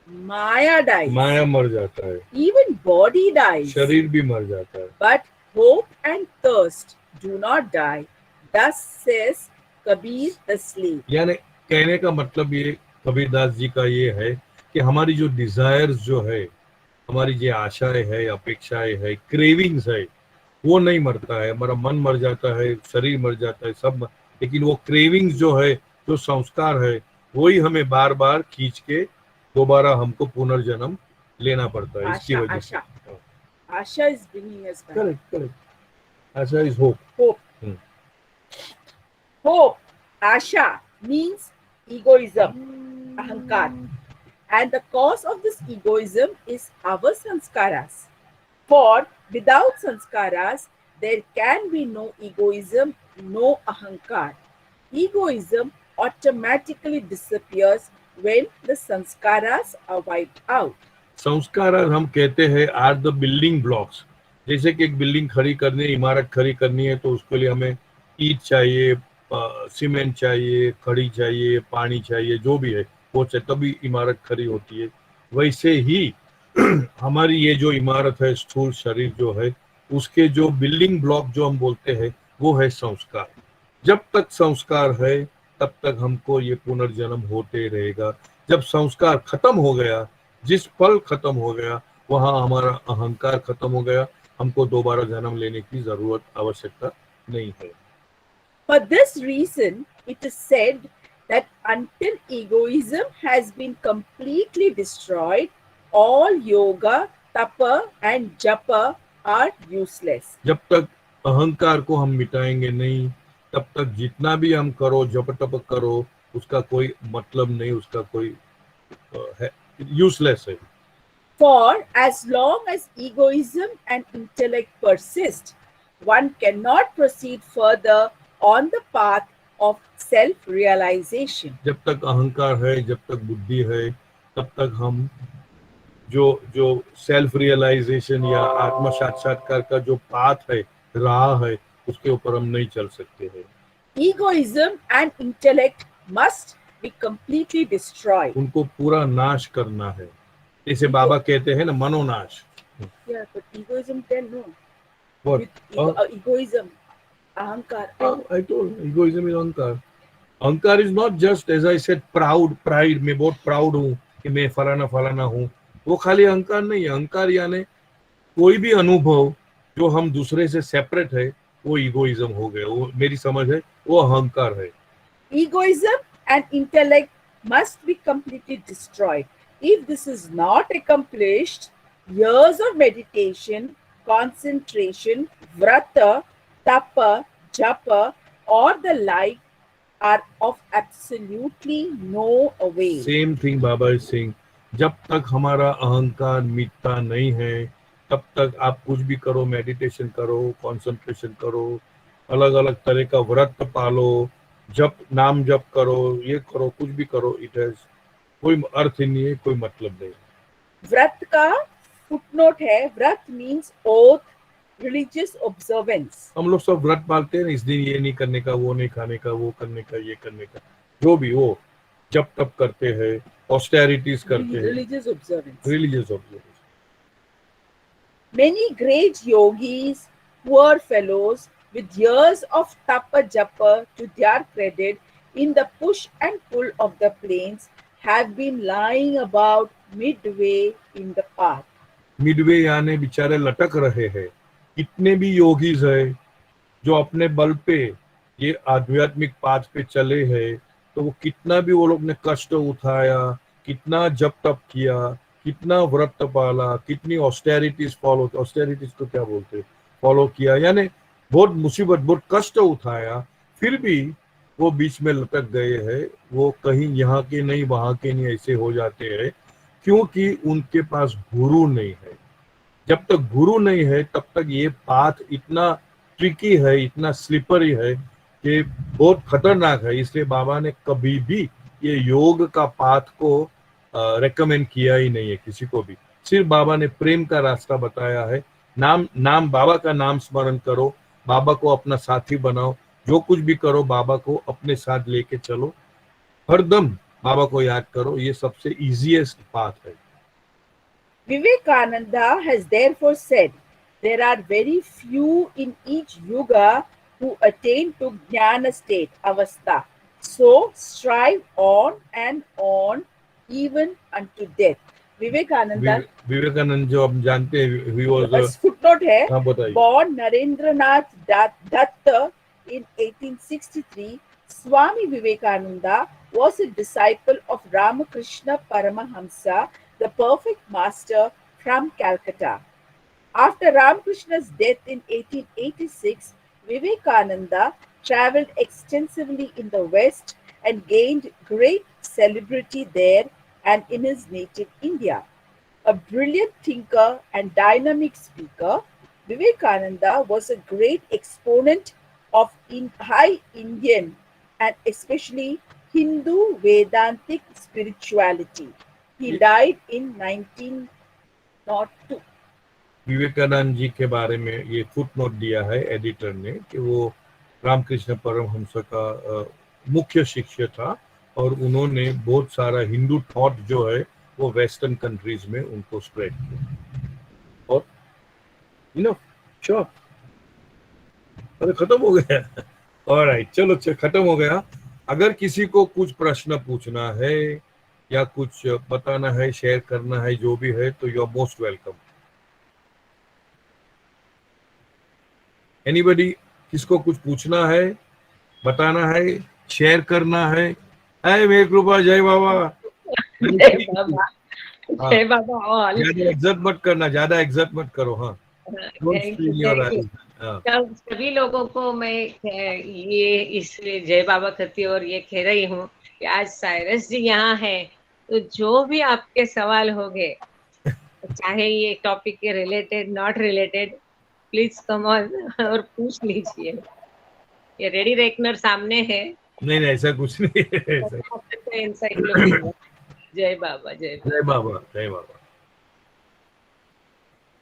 माया dies, माया मर जाता है, even body dies, शरीर भी मर जाता है, but hope and thirst do not die. Thus says Kabir the slave. यानी कहने का मतलब ये कबीरदास जी का ये है कि हमारी जो डिजायर्स जो है, हमारी जो आशाएं है, अपेक्षाएं है, क्रेविंग्स है, वो नहीं मरता है। हमारा मन मर जाता है, शरीर मर जाता है, सब, लेकिन वो क्रेविंग्स जो है, जो संस्कार है, वही हमें बार बार खींच के दोबारा हमको पुनर्जन्म लेना पड़ता है। इसकी वजह से आशा is bringing us back. Correct, Asha is hope. Hope, asha means egoism, ahankar. And the cause of this egoism is our sanskaras. For without sanskaras, there can be no egoism, no ahankar. Egoism automatically disappears when the sanskaras are wiped out. संस्कार हम कहते हैं are the building blocks. जैसे कि एक building खड़ी करनी है, इमारत खड़ी करनी है, तो उसके लिए हमें ईंट चाहिए, सीमेंट चाहिए, खड़ी चाहिए, पानी चाहिए, जो भी है वो चाहिए, तभी इमारत खड़ी होती है। वैसे ही हमारी ये जो इमारत है, स्थूल शरीर जो है, उसके जो बिल्डिंग ब्लॉक जो हम बोलते हैं वो है संस्कार। जब तक संस्कार है तब तक हमको ये पुनर्जन्म होते रहेगा। जब संस्कार खत्म हो गया, जिस पल खत्म हो गया, वहां हमारा अहंकार खत्म हो गया, हमको दोबारा जन्म लेने की जरूरत आवश्यकता नहीं है। For this reason, it is said that until egoism has been completely destroyed, all yoga, tapa, and japa are useless. जब तक अहंकार को हम मिटाएंगे नहीं, तब तक जितना भी हम करो, जप तप करो, उसका कोई मतलब नहीं, उसका कोई है, यूजलेस है। For as long as egoism and intellect persist, one cannot proceed further on the path of self realization. जब तक अहंकार है, जब तक बुद्धि है, तब तक हम जो जो सेल्फ रियलाइजेशन या आत्म साक्षात्कार का जो पाथ है, राह है, उसके ऊपर हम नहीं चल सकते हैं। Egoism and intellect must be completely destroyed. उनको पूरा नाश करना है। जैसे बाबा कहते हैं ना, मनोनाश। Yeah, but egoism then no. What? With egoism, ahankar. I told egoism is अहंकार। अहंकार is not just as I said proud, pride, मैं बहुत प्राउड हूँ कि मैं फलाना फलाना हूँ, वो खाली अहंकार नहीं है। अहंकार यानी कोई भी अनुभव जो हम दूसरे से सेपरेट है, वो इगोइज्म हो गया। वो मेरी समझ है, वो अहंकार है। Egoism and intellect must be completely destroyed. If this is not accomplished, years of meditation, concentration, vrata, tapa, japa, or the like are of absolutely no avail. Same thing Baba is saying, जब तक हमारा अहंकार मिटता नहीं है, तब तक आप कुछ भी करो, मेडिटेशन करो, कंसंट्रेशन करो, अलग अलग तरह का व्रत पालो, जप नाम जप करो, ये करो, कुछ भी करो, इट हैज कोई अर्थ ही नहीं है, कोई मतलब नहीं। व्रत का फुटनोट है, व्रत मीन्स ओथ, रिलीजियस ऑब्जर्वेंस। हम लोग सब व्रत पालते हैं, इस दिन ये नहीं करने का, वो नहीं खाने का, वो करने का, ये करने का, जो भी वो जप तप करते हैं, ऑस्टेरिटीज करते हैं, religious observance. Religious observance. Many great yogis, poor fellows, with years of tapa japa to their credit, in the push and pull of the plains, have been lying about midway in the path. Midway यानी बेचारे लटक रहे हैं। कितने भी yogis है जो अपने बल पे ये आध्यात्मिक पाथ पे चले हैं, तो वो कितना भी वो लोग ने कष्ट उठाया, कितना जप तप किया, कितना व्रत पाला, कितनी ऑस्टेरिटीज फॉलो, ऑस्टेरिटीज को क्या बोलते, फॉलो किया, यानी बहुत मुसीबत, बहुत कष्ट उठाया, फिर भी वो बीच में लटक गए हैं। वो कहीं यहाँ के नहीं, वहां के नहीं, ऐसे हो जाते हैं, क्योंकि उनके पास गुरु नहीं है। जब तक गुरु नहीं है, तब तक ये पाथ इतना ट्रिकी है, इतना स्लिपरी है कि बहुत खतरनाक है। इसलिए बाबा ने कभी भी ये योग का पाथ को रेकमेंड किया ही नहीं है किसी को भी। सिर्फ बाबा ने प्रेम का रास्ता बताया है। नाम बाबा का नाम स्मरण करो, बाबा को अपना साथी बनाओ, जो कुछ भी करो बाबा को अपने साथ लेके चलो, हरदम बाबा को याद करो, ये सबसे इजीएस्ट पाथ है। Vivekananda has therefore said, there are very few in each yuga who attain to jnana state, avastha. So strive on and on even unto death. Vivekananda, Vivekananda जो हम जानते हैं, he was बस footnote है, हाँ बताइए। born Narendranath Datta in 1863, Swami Vivekananda was a disciple of Ramakrishna Paramahamsa, the perfect master from Calcutta. After Ramakrishna's death in 1886, Vivekananda traveled extensively in the West and gained great celebrity there and in his native India. A brilliant thinker and dynamic speaker, Vivekananda was a great exponent of high Indian and especially Hindu Vedantic spirituality. He died in 1902. Vivekananda ji के बारे में ये footnote दिया है editor ने कि वो रामकृष्ण परमहंस का मुख्य शिष्य था और उन्होंने बहुत सारा हिंदू थॉट जो है वो वेस्टर्न कंट्रीज में उनको स्प्रेड किया। और श्योर, अरे खत्म हो गया। ऑलराइट, चलो खत्म हो गया। अगर किसी को कुछ प्रश्न पूछना है या कुछ बताना है, शेयर करना है, जो भी है, तो you are most welcome. Anybody, किसको कुछ पूछना है, बताना है, शेयर करना है? अरे मेरे कृपा, जय बाबा। जय बाबा, जय बाबा ऑल। ज्यादा एग्जैक्ट मत करना, ज्यादा एग्जैक्ट मत करो। हाँ, थैंक यू। सभी लोगों को मैं ये इसलिए जय बाबा करती और ये कह रही हूँ कि आज साइरस जी यहाँ है, तो जो भी आपके सवाल होंगे, चाहे ये टॉपिक के related not related, please come on और पूछ लीजिए। ये रेडी रेकनर सामने है। नहीं, ऐसा कुछ नहीं है। एनसाइक्लोपीडिया। जय बाबा, जय जय बाबा, जय बाबा।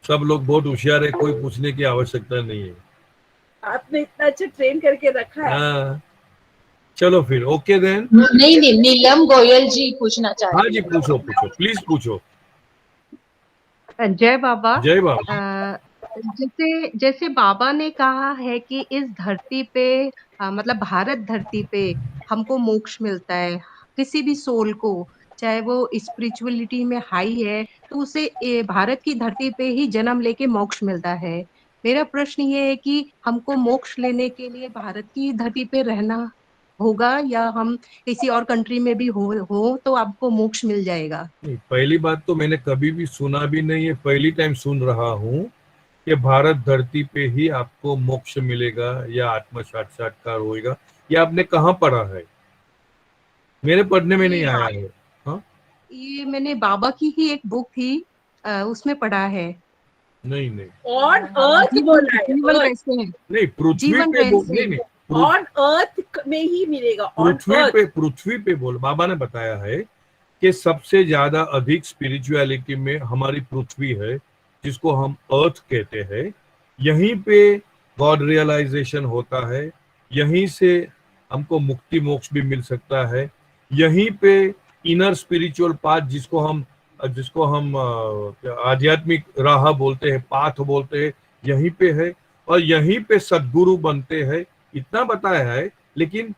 सब लोग बहुत होशियार है, कोई पूछने की आवश्यकता नहीं है। आपने इतना अच्छा ट्रेन करके रखा है। हाँ, चलो फिर, ओके देन। नहीं, नीलम गोयल जी पूछना चाहती हाँ जी, पूछो पूछो, प्लीज पूछो। जय बाबा। जय बाबा। जैसे जैसे बाबा ने कहा है कि इस धरती पे मतलब भारत धरती पे हमको मोक्ष मिलता है, किसी भी सोल को, चाहे वो स्पिरिचुअलिटी में हाई है तो उसे भारत की धरती पे ही जन्म लेके मोक्ष मिलता है। मेरा प्रश्न ये है कि हमको मोक्ष लेने के लिए भारत की धरती पे रहना होगा या हम किसी और कंट्री में भी हो तो आपको मोक्ष मिल जाएगा? नहीं, पहली बात तो मैंने कभी भी सुना भी नहीं है, पहली टाइम सुन रहा हूँ कि भारत धरती पे ही आपको मोक्ष मिलेगा या आत्म साक्षात्कार होएगा। ये आपने कहाँ पढ़ा है? मेरे पढ़ने में नहीं आया है। हाँ, ये मैंने बाबा की ही एक बुक थी, उसमें पढ़ा है। नहीं नहीं, ऑन अर्थ बोला है, जीवन कैसे है? नहीं पृथ्वी जीवन पे कैसे? नहीं, ऑन अर्थ में ही मिलेगा। ऑन अर्थ, पृथ्वी पे बोल, बाबा ने बताया है कि सबसे ज्यादा अधिक स्पिरिचुअलिटी में हमारी पृथ्वी है, जिसको हम अर्थ कहते हैं। यहीं पे गॉड रियलाइजेशन होता है, यहीं से हमको मुक्ति मोक्ष भी मिल सकता है। यहीं पे इनर स्पिरिचुअल पाथ, जिसको हम आध्यात्मिक राह बोलते हैं, पाथ बोलते हैं, यहीं पे है। और यहीं पे सद्गुरु बनते हैं, इतना बताया है। लेकिन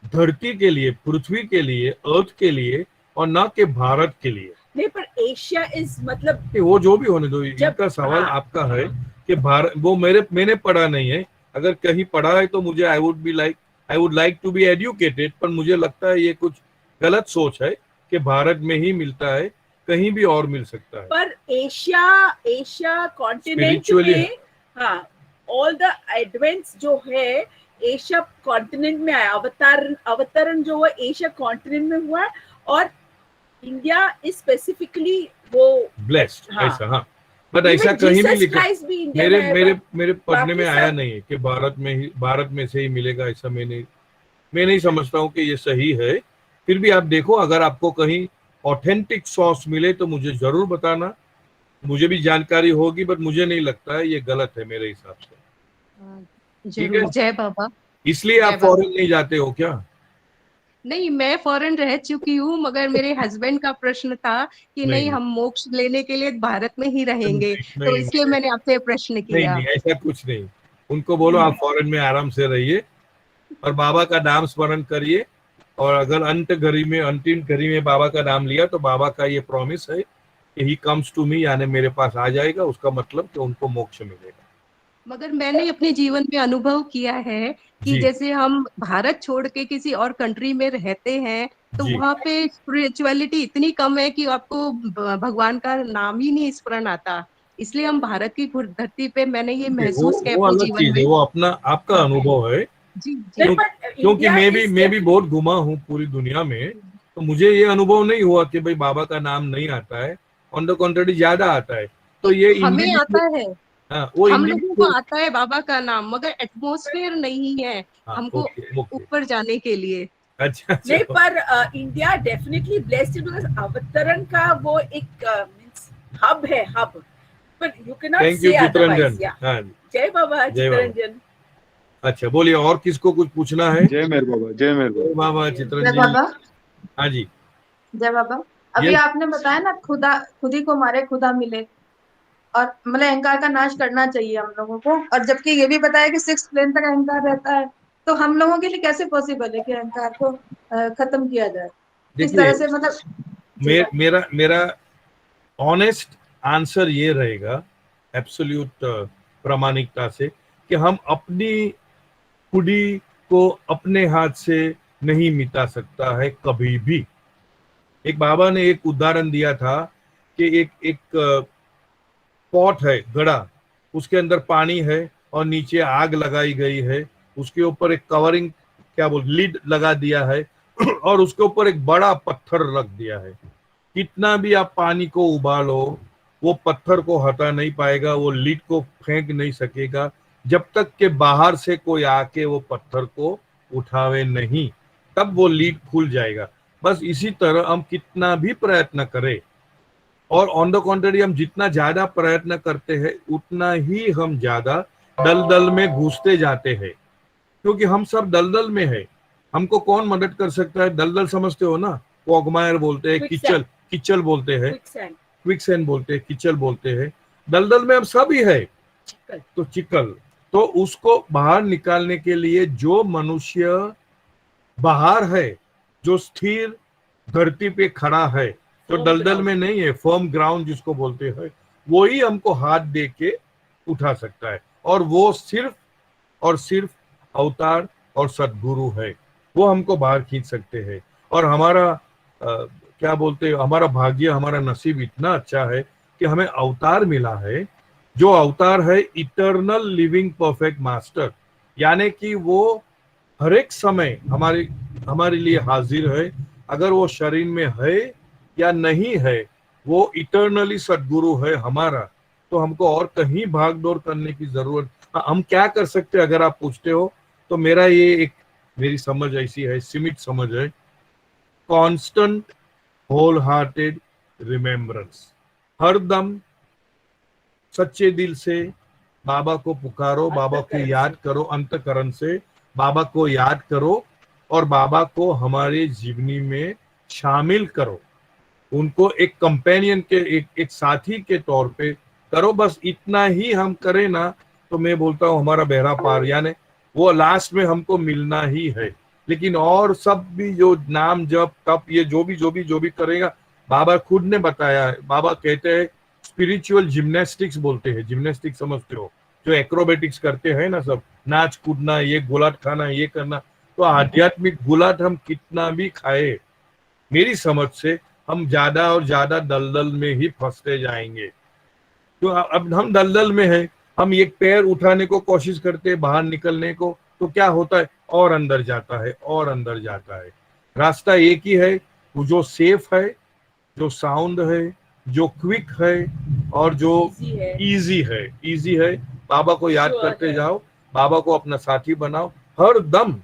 धरती के लिए, पृथ्वी के लिए, अर्थ के लिए, और ना के भारत के लिए नहीं, पर एशिया इज मतलब वो जो भी होने दो। इनका सवाल आपका है कि भारत, वो मैंने पढ़ा नहीं है। अगर कहीं पढ़ा है तो मुझे I would like to be educated, पर मुझे लगता है ये कुछ गलत सोच है कि भारत में ही मिलता है, कहीं भी और मिल सकता है। पर एशिया कॉन्टिनेंट में, हाँ, ऑल द एडवेंट्स जो है एशिया कॉन्टिनेंट में आया। अवतरण जो है एशिया कॉन्टिनेंट में हुआ, और इंडिया इज स्पेसिफिकली वो ब्लेस्ड। हाँ, ऐसा, हाँ, बट ऐसा कहीं भी लिखा मेरे पढ़ने में आया नहीं है कि भारत में से ही मिलेगा। ऐसा मैं नहीं समझता हूँ कि ये सही है। फिर भी आप देखो, अगर आपको कहीं ऑथेंटिक सॉर्स मिले तो मुझे जरूर बताना, मुझे भी जानकारी होगी, बट मुझे नहीं लगता है ये गलत है मेरे हिसाब से। ठीक है, जय बाबा। इसलिए आप फॉरेन नहीं जाते हो क्या? नहीं, मैं फॉरेन रह चुकी हूँ, मगर मेरे हस्बैंड का प्रश्न था कि नहीं हम मोक्ष लेने के लिए भारत में ही रहेंगे, तो इसलिए मैंने आपसे प्रश्न किया। नहीं, ऐसा कुछ नहीं। उनको बोलो आप फॉरेन में आराम से रहिए और बाबा का नाम स्मरण करिए, और अगर अंतिम घड़ी में बाबा का नाम लिया तो बाबा का ये प्रॉमिस है कि ही कम्स टू मी, यानी मेरे पास आ जाएगा। उसका मतलब कि उनको मोक्ष मिलेगा। मगर मैंने अपने जीवन में अनुभव किया है कि जैसे हम भारत छोड़ के किसी और कंट्री में रहते हैं तो वहाँ पे स्पिरिचुअलिटी इतनी कम है कि आपको भगवान का नाम ही नहीं स्मरण आता। इसलिए हम भारत की धरती पे, मैंने ये महसूस किया अपने जीवन में। वो अपना आपका अनुभव है। जी, क्योंकि मैं भी बहुत घुमा हूँ पूरी दुनिया में, तो मुझे ये अनुभव नहीं हुआ कि भाई बाबा का नाम नहीं आता है। ऑन द कॉन्ट्ररी ज्यादा आता है। तो ये हमें आता है, वो हम लोगों को आता है बाबा का नाम, मगर एटमॉस्फेयर नहीं है हमको ऊपर जाने के लिए। अच्छा, नहीं, पर इंडिया डेफिनेटली ब्लेस्ड बिकॉज़ अवतरण का वो एक मींस हब है, हब। पर यू कैन नॉट से अदरवाइज। जय बाबा चित्रंजन। अच्छा, बोलिए, और किसको कुछ पूछना है? जय मेर बाबा। बाबा चित्रंजन। हाँ जी, जय बाबा। अभी Yes. आपने बताया ना, खुदा खुद ही को मारे खुदा मिले, और मतलब अहंकार का नाश करना चाहिए हम लोगों को, और जबकि ये भी बताया कि 6th प्लेन तक अहंकार रहता है, तो हम लोगों के लिए कैसे पॉसिबल है कि अहंकार को खत्म किया जाए? किस तरह देखिए, से, मतलब जी मेरा मेरा ऑनेस्ट आंसर ये रहेगा, एब्सोल्यूट प्रामाणिकता से, कि हम अपनी खुदी को अपने हाथ से नहीं मिटा सकता है कभी भी। एक बाबा ने एक उदाहरण दिया था कि एक पॉट है, घड़ा, उसके अंदर पानी है और नीचे आग लगाई गई है, उसके ऊपर एक कवरिंग, क्या बोल, लिड लगा दिया है और उसके ऊपर एक बड़ा पत्थर रख दिया है। कितना भी आप पानी को उबालो, वो पत्थर को हटा नहीं पाएगा, वो लिड को फेंक नहीं सकेगा जब तक कि बाहर से कोई आके वो पत्थर को उठावे नहीं, तब वो लिड खुल जाएगा। बस इसी तरह हम कितना भी प्रयत्न करें, और ऑन द कॉन्ट्ररी हम जितना ज्यादा प्रयत्न करते हैं उतना ही हम ज्यादा दलदल में घुसते जाते हैं, क्योंकि हम सब दलदल में है। हमको कौन मदद कर सकता है? दलदल समझते हो ना, क्वॉगमायर बोलते हैं, कीचल कीचल बोलते हैं, क्विकसैंड बोलते हैं, कीचल बोलते हैं। दलदल में हम सब ही है, तो चिकल। तो उसको बाहर निकालने के लिए जो मनुष्य बाहर है, जो स्थिर धरती पे खड़ा है, तो दलदल में नहीं है, फर्म ग्राउंड जिसको बोलते हैं, वो ही हमको हाथ दे के उठा सकता है, और वो सिर्फ और सिर्फ अवतार और सद्गुरु है। वो हमको बाहर खींच सकते हैं। और हमारा क्या बोलते हैं, हमारा भाग्य, हमारा नसीब इतना अच्छा है कि हमें अवतार मिला है, जो अवतार है इटर्नल लिविंग परफेक्ट मास्टर, यानी कि वो हर एक समय हमारे लिए हाजिर है। अगर वो शरीर में है या नहीं है, वो इटर्नली सद्गुरु है हमारा। तो हमको और कहीं भाग दौड़ करने की जरूरत, हम क्या कर सकते हैं अगर आप पूछते हो, तो मेरी समझ ऐसी है, सीमित समझ है, कांस्टेंट होल हार्टेड रिमेम्बरेंस। हर दम सच्चे दिल से बाबा को पुकारो, बाबा को याद करो, अंतकरण से बाबा को याद करो, और बाबा को हमारे जीवनी में शामिल करो, उनको एक कंपेनियन के, एक साथी के तौर पे करो। बस इतना ही हम करें ना, तो मैं बोलता हूँ हमारा बेड़ा पार, यानी वो लास्ट में हमको मिलना ही है। लेकिन और सब भी जो नाम जप तप, ये जो भी करेगा, बाबा खुद ने बताया है। बाबा कहते हैं स्पिरिचुअल जिम्नास्टिक्स बोलते हैं, जिम्नास्टिक्स समझते हो, जो एक्रोबेटिक्स करते हैं ना, सब नाच कूदना, ये गुलाट खाना, ये करना। तो आध्यात्मिक गुलाट हम कितना भी खाए, मेरी समझ से हम ज्यादा और ज्यादा दलदल में ही फंसते जाएंगे। तो अब हम दलदल में हैं, हम एक पैर उठाने को कोशिश करते हैं बाहर निकलने को, तो क्या होता है, और अंदर जाता है, और अंदर जाता है। रास्ता एक ही है, जो सेफ है, जो साउंड है, जो क्विक है, और जो इजी है। बाबा को याद करते जाओ, बाबा को अपना साथी बनाओ, हर दम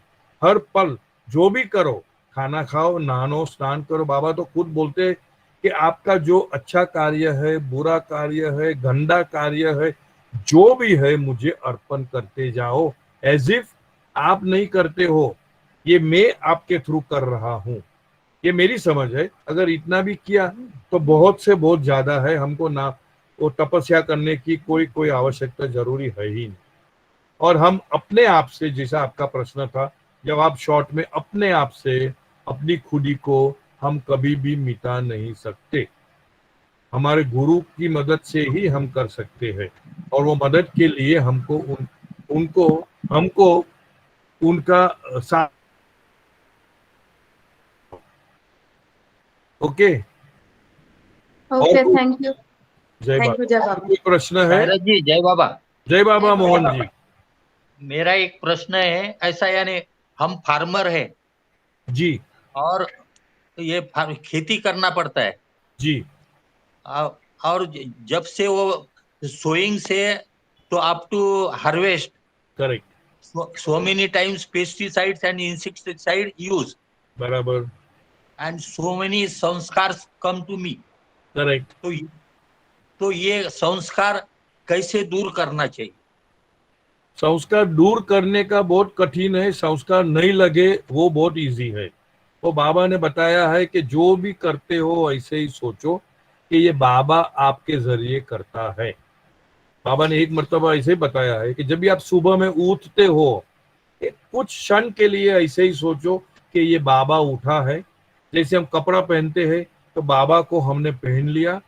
हर पल जो भी करो, खाना खाओ, नहानो, स्नान करो। बाबा तो खुद बोलते हैं कि आपका जो अच्छा कार्य है, बुरा कार्य है, गंदा कार्य है, जो भी है, मुझे अर्पण करते जाओ, एज इफ आप नहीं करते हो, ये मैं आपके थ्रू कर रहा हूं। ये मेरी समझ है। अगर इतना भी किया तो बहुत से बहुत ज्यादा है, हमको ना वो तपस्या करने की कोई आवश्यकता जरूरी है ही नहीं। और हम अपने आप से, जैसा आपका प्रश्न था, जवाब शॉर्ट में, अपने आप से अपनी खुदी को हम कभी भी मिटा नहीं सकते। हमारे गुरु की मदद से ही हम कर सकते हैं, और वो मदद के लिए हमको उनका साथ। Okay, thank you. जय थैंक यू, जय बाबा। कोई प्रश्न है? सायरस जी, जय बाबा। जय बाबा मोहन जी। मेरा एक प्रश्न है ऐसा, यानी हम फार्मर है जी और ये खेती करना पड़ता है जी, और जब से वो सोइंग से तो up to harvest, correct, so many times pesticides and insecticide use, बराबर, and so many संस्कार come to me. करेक्ट। तो ये संस्कार कैसे दूर करना चाहिए? संस्कार दूर करने का बहुत कठिन है, संस्कार नहीं लगे वो बहुत इजी है। वो बाबा ने बताया है कि जो भी करते हो ऐसे ही सोचो कि ये बाबा आपके जरिए करता है। बाबा ने एक मर्तबा ऐसे ही बताया है कि जब भी आप सुबह में उठते हो, एक कुछ क्षण के लिए ऐसे ही सोचो कि ये बाबा उठा है। जैसे हम कपड़ा पहनते हैं तो बाबा को हमने पहन लिया,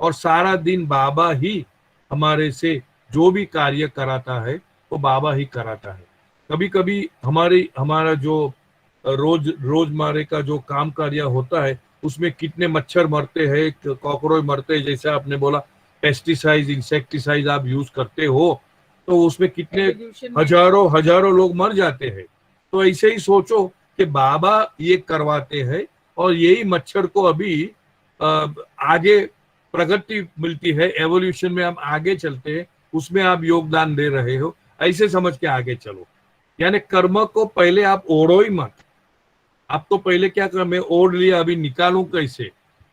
और सारा दिन बाबा ही हमारे से जो भी कार्य कराता है वो बाबा ही कराता है। कभी कभी हमारा जो रोजमर्रे का जो काम कार्य होता है उसमें कितने मच्छर मरते हैं, कॉकरोच मरते हैं, जैसे आपने बोला पेस्टिसाइड इंसेक्टिसाइड आप यूज करते हो तो उसमें कितने Evolution में हजारों लोग मर जाते हैं। तो ऐसे ही सोचो कि बाबा ये करवाते हैं और यही मच्छर को अभी आगे प्रगति मिलती है, एवोल्यूशन में हम आगे चलते हैं, उसमें आप योगदान दे रहे हो। ऐसे समझ के आगे चलो, यानी कर्म को पहले आप ओढ़ो ही मत। आप तो पहले क्या कर, मैं ओढ़ लिया अभी निकालूं कैसे,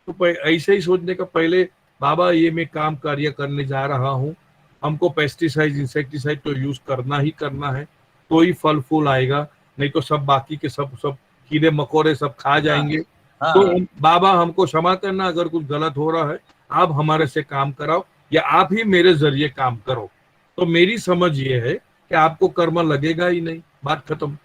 तो ऐसे ही सोचने का पहले बाबा ये मैं काम कार्य करने जा रहा हूँ, हमको पेस्टिसाइड इंसेक्टिसाइड तो यूज करना ही करना है, तो ही फल फूल आएगा, नहीं तो सब बाकी के सब कीड़े मकोड़े सब खा जाएंगे। हाँ। तो बाबा हमको क्षमा करना, अगर कुछ गलत हो रहा है आप हमारे से काम कराओ या आप ही मेरे जरिए काम करो। तो मेरी समझ ये है कि आपको कर्म लगेगा ही नहीं, बात खत्म।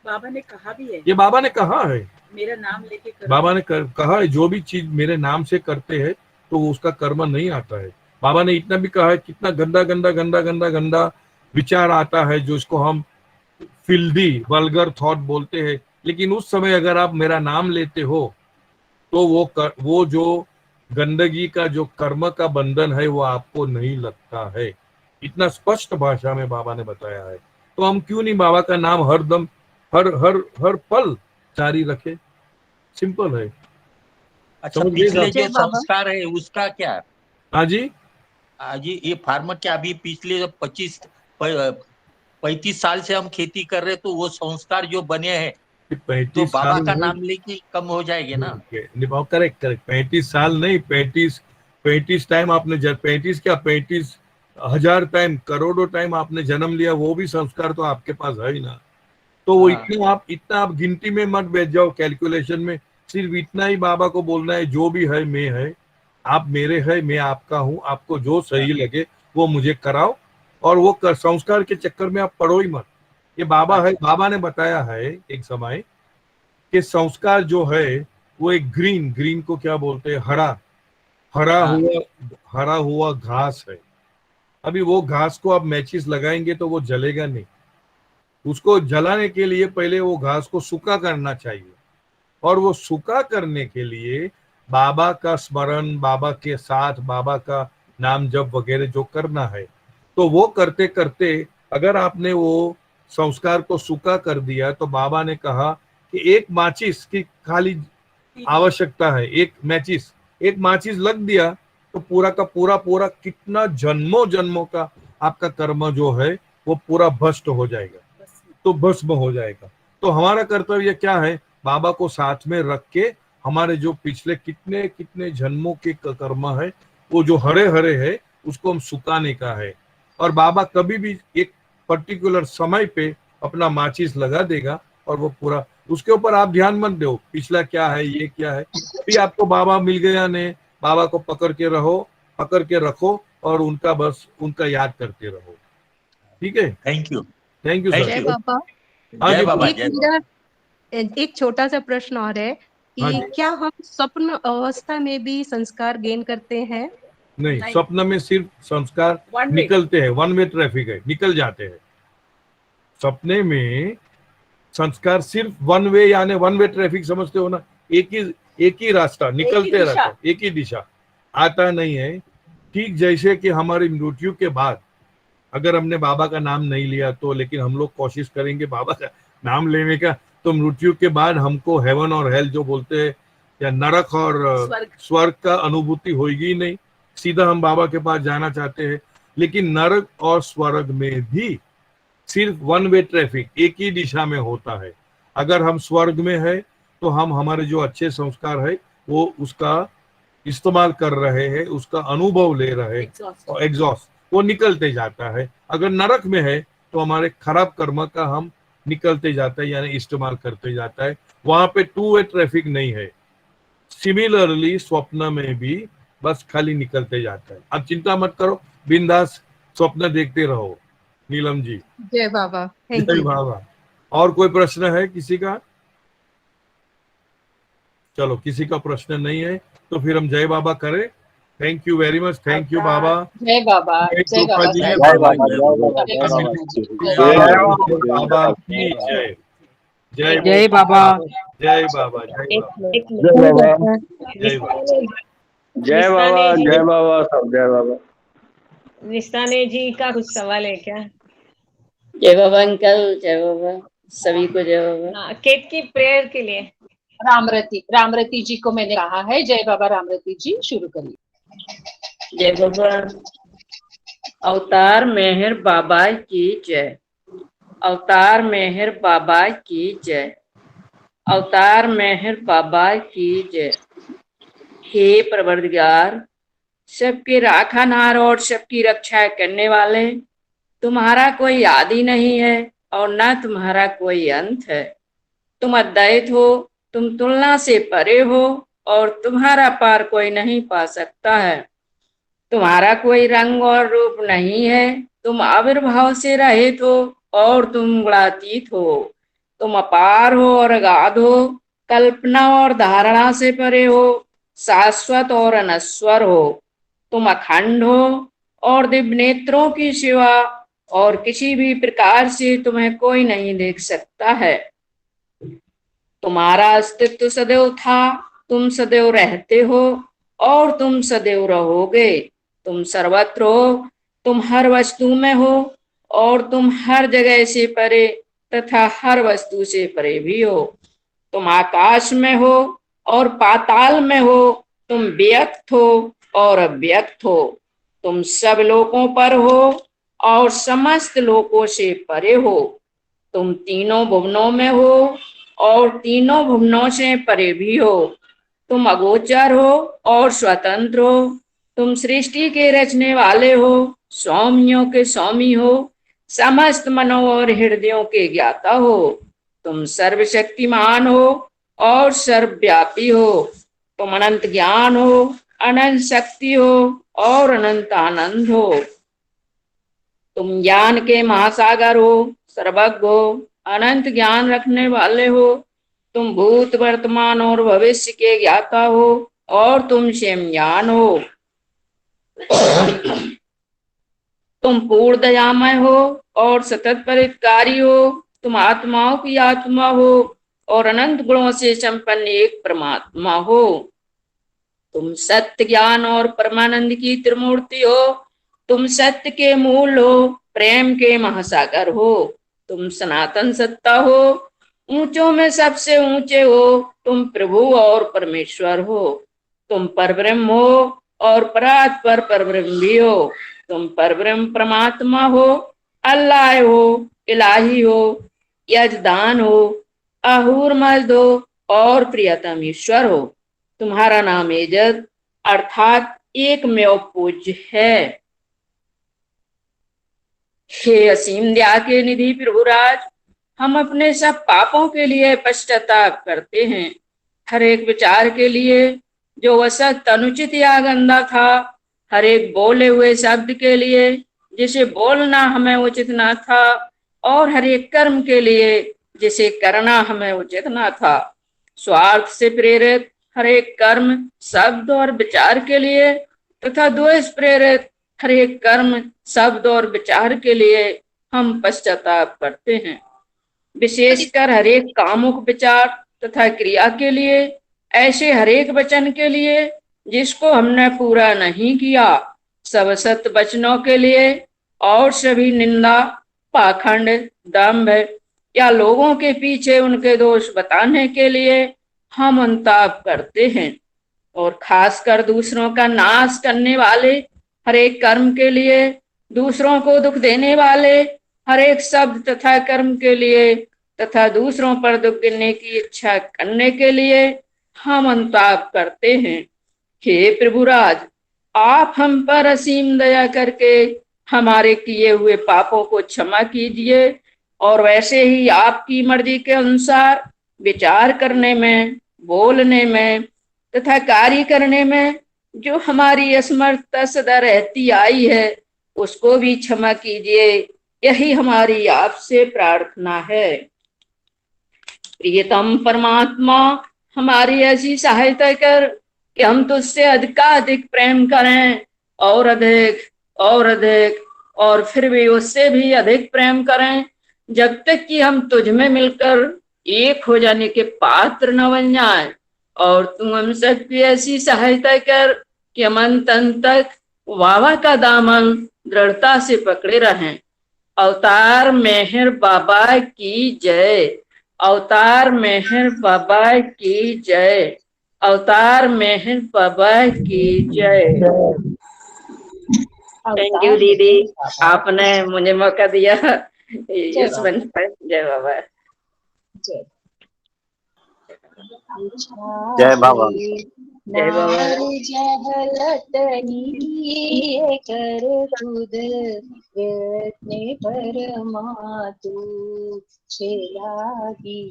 बाबा ने कहा भी है, ये बाबा ने कहा है, मेरा नाम लेके करो। बाबा ने कहा है जो भी चीज मेरे नाम से करते हैं तो उसका कर्म नहीं आता है। बाबा ने इतना भी कहा है कितना गंदा गंदा गंदा गंदा गंदा विचार आता है जो इसको हम फिल्दी वल्गर थॉट बोलते हैं, लेकिन उस समय अगर आप मेरा नाम लेते हो तो वो जो गंदगी का जो कर्म का बंधन है वो आपको नहीं लगता है। इतना स्पष्ट भाषा में बाबा ने बताया है। तो हम क्यों नहीं बाबा का नाम हरदम हर पल जारी रखे, सिंपल है। अच्छा, समझ गए पिछले साहब? जो जय बाबा। संस्कार है उसका क्या? हाँ जी, जी ये फार्मर क्या अभी पिछले 35 साल से हम खेती कर रहे, तो वो संस्कार जो बने हैं तो 35 बाबा साल का नहीं, नाम लेके कम हो जाएंगे ना? करेक्ट करेक्ट, 35 साल नहीं, 35 टाइम आपने 35 क्या 35,000 टाइम, करोड़ों टाइम आपने जन्म लिया, वो भी संस्कार तो आपके पास है ही ना। तो वो हाँ। इतना आप गिनती में मत बैठ जाओ, कैलकुलेशन में। सिर्फ इतना ही बाबा को बोलना है, जो भी है मैं है, आप मेरे है, मैं आपका हूँ, आपको जो सही लगे वो मुझे कराओ। और वो संस्कार के चक्कर में आप पढ़ो ही मत। ये बाबा है, बाबा ने बताया है एक समय कि संस्कार जो है वो एक ग्रीन को क्या बोलते हैं, हाँ। हरा हुआ घास है। अभी वो घास को आप मैचिस लगाएंगे तो वो जलेगा नहीं, उसको जलाने के लिए पहले वो घास को सूखा करना चाहिए, और वो सूखा करने के लिए बाबा का स्मरण, बाबा के साथ बाबा का नाम जप वगैरह जो करना है, तो वो करते करते अगर आपने वो संस्कार को सूखा कर दिया तो बाबा ने कहा कि एक माचिस की खाली आवश्यकता है, एक माचिस लग दिया तो पूरा का पूरा कितना जन्मों का आपका कर्म जो है वो पूरा भ्रष्ट हो जाएगा, तो भस्म हो जाएगा। तो हमारा कर्तव्य क्या है, बाबा को साथ में रख के हमारे जो पिछले कितने कितने जन्मों के कर्म है वो जो हरे हरे है उसको हम सुखाने का है। और बाबा कभी भी एक पर्टिकुलर समय पे अपना माचिस लगा देगा और वो पूरा, उसके ऊपर आप ध्यान मत दो पिछला क्या है ये क्या है, भी आपको बाबा मिल गया ने, बाबा को पकड़ के रखो और उनका याद करते रहो। ठीक है, thank you thank you Thank sir. जय you. बाबा। हाँ जय जी, बाबा, एक जय मेरा एक छोटा सा प्रश्न और है हाँ कि जी। क्या हम स्वप्न अवस्था में भी संस्कार गेन करते हैं? नहीं, नहीं। स्वप्न में सिर्फ संस्कार One way. निकलते हैं, वन वे ट्रैफिक है, निकल जाते हैं। सपने में संस्कार सिर्फ वन वे, यानी वन वे ट्रैफिक समझते हो ना, एक ही रास्ता निकलते दिशा। रहता है, एक ही दिशा, आता नहीं है। ठीक जैसे कि हमारी मृत्यु के बाद अगर हमने बाबा का नाम नहीं लिया तो, लेकिन हम लोग कोशिश करेंगे बाबा का नाम लेने का, तो मृत्यु के बाद हमको हेवन और हेल जो बोलते हैं, या नरक और स्वर्ग का अनुभूति होगी नहीं, सीधा हम बाबा के पास जाना चाहते हैं। लेकिन नरक और स्वर्ग में भी सिर्फ वन वे ट्रैफिक एक ही दिशा में होता है। अगर हम स्वर्ग में है तो हम हमारे जो अच्छे संस्कार है वो उसका इस्तेमाल कर रहे हैं, उसका अनुभव ले रहे हैं, और एग्जॉस्ट वो निकलते जाता है। अगर नरक में है तो हमारे खराब कर्म का हम निकलते जाता है, यानी इस्तेमाल करते जाता है, वहां पे टू वे ट्रैफिक नहीं है। सिमिलरली स्वप्न में भी बस खाली निकलते जाता है। आप चिंता मत करो, बिंदास स्वप्न देखते रहो। नीलम जी, जय बाबा, थैंक जय यू। बाबा। और कोई प्रश्न है किसी का? चलो, किसी का प्रश्न नहीं है तो फिर हम जय बाबा करें। Thank you very much. Thank you Baba. जय बाबा, जय बाबा जी, जय साईं। बाबा, जय बाबा, हरे जय कृष्ण बाबा। जी, बाबा की जय। जय जय बाबा। जय बाबा, जय एक बाबा, एक जय बाबा, जय बाबा। जय बाबा, जय बाबा, सब जय बाबा। निस्ताने जी का कुछ सवाल है क्या? जय बाबा अंकल, जय बाबा, सभी को जय बाबा। हाँ, केत की प्रेयर के लिए। रामरती जी को मैंने कहा है। जय बाबा रामरती जी, शुरू करिए। जय बाबा। अवतार मेहर बाबा की जय। अवतार मेहर बाबा की जय। अवतार मेहर बाबा की जय। हे परवरदिगार, सबके राखनहार और सबकी रक्षा करने वाले, तुम्हारा कोई आदि नहीं है और न तुम्हारा कोई अंत है। तुम अद्वैत हो, तुम तुलना से परे हो और तुम्हारा पार कोई नहीं पा सकता है। तुम्हारा कोई रंग और रूप नहीं है। तुम आविर्भाव से रहित हो और तुम गुणातीत हो। तुम अपार हो और अगाध हो, कल्पना और धारणा से परे हो, शाश्वत और अनश्वर हो। तुम अखंड हो और दिव्य नेत्रों की सिवा और किसी भी प्रकार से तुम्हें कोई नहीं देख सकता है। तुम्हारा अस्तित्व सदैव था, तुम सदैव रहते हो और तुम सदैव रहोगे। तुम सर्वत्र हो, तुम हर वस्तु में हो और तुम हर जगह से परे तथा हर वस्तु से परे भी हो। तुम आकाश में हो और पाताल में हो, तुम व्यक्त हो और अव्यक्त हो। तुम सब लोकों पर हो और समस्त लोकों से परे हो। तुम तीनों भुवनों में हो और तीनों भुवनों से परे भी हो। तुम अगोचर हो और स्वतंत्र हो। तुम सृष्टि के रचने वाले हो, स्वामियों के स्वामी हो, समस्त मनों और हृदयों के ज्ञाता हो। तुम सर्वशक्तिमान हो और सर्वव्यापी हो। तुम अनंत ज्ञान हो, अनंत शक्ति हो और अनंत आनंद हो। तुम ज्ञान के महासागर हो, सर्वज्ञ हो, अनंत ज्ञान रखने वाले हो। तुम भूत वर्तमान और भविष्य के ज्ञाता हो और तुम स्वयं ज्ञान हो। तुम पूर्ण दयामय हो और सतत परित्कारी हो। तुम आत्माओं की आत्मा हो और अनंत गुणों से संपन्न एक परमात्मा हो। तुम सत्य ज्ञान और परमानंद की त्रिमूर्ति हो। तुम सत्य के मूल हो, प्रेम के महासागर हो। तुम सनातन सत्ता हो, ऊंचों में सबसे ऊंचे हो। तुम प्रभु और परमेश्वर हो। तुम परब्रह्म हो और परात पर परब्रह्म भी हो। तुम परब्रह्म परमात्मा हो, अल्लाह हो, इलाही हो, यजदान हो, अहूर मर्द हो और प्रियतम ईश्वर हो। तुम्हारा नाम एजद अर्थात एकमेव पूज्य है। हे असीम दया के निधि प्रभुराज, हम अपने सब पापों के लिए पश्चाताप करते हैं। हर एक विचार के लिए जो असत, अनुचित या गंदा था, हर एक बोले हुए शब्द के लिए जिसे बोलना हमें उचित ना था, और हर एक कर्म के लिए जिसे करना हमें उचित ना था। स्वार्थ से प्रेरित हर एक कर्म, शब्द और विचार के लिए तथा द्वेष प्रेरित हर एक कर्म, शब्द और विचार के लिए हम पश्चाताप करते हैं। विशेषकर हर एक कामुक विचार तथा क्रिया के लिए, ऐसे हर एक वचन के लिए जिसको हमने पूरा नहीं किया, सब सत्य वचनों के लिए और सभी निंदा, पाखंड, दंभ या लोगों के पीछे उनके दोष बताने के लिए हम अनुताप करते हैं। और खासकर दूसरों का नाश करने वाले हर एक कर्म के लिए, दूसरों को दुख देने वाले हर एक शब्द तथा कर्म के लिए तथा दूसरों पर दुख देने की इच्छा करने के लिए हम अनुताप करते हैं। हे प्रभुराज, आप हम पर असीम दया करके हमारे किए हुए पापों को क्षमा कीजिए और वैसे ही आपकी मर्जी के अनुसार विचार करने में, बोलने में तथा कार्य करने में जो हमारी असमर्थता सदा रहती आई है उसको भी क्षमा कीजिए, यही हमारी आपसे प्रार्थना है। प्रियतम परमात्मा, हमारी ऐसी सहायता कर कि हम तुझसे अधिकाधिक प्रेम करें, और अधिक और अधिक, और फिर भी उससे भी अधिक प्रेम करें, जब तक कि हम तुझ में मिलकर एक हो जाने के पात्र न बन जाएं। और तू हम सबकी ऐसी सहायता कर कि हम अंत तक वावा का दामन दृढ़ता से पकड़े रहें। अवतार मेहर बाबा की जय। अवतार मेहर बाबा की जय। अवतार मेहर बाबा की जय। थैंक यू दीदी, आपने मुझे मौका दिया इस मंच पर। जय बाबा। जय जय बाबा। जय बाबा। जहलतनी कर खुद यत्ने परमातु छेलागी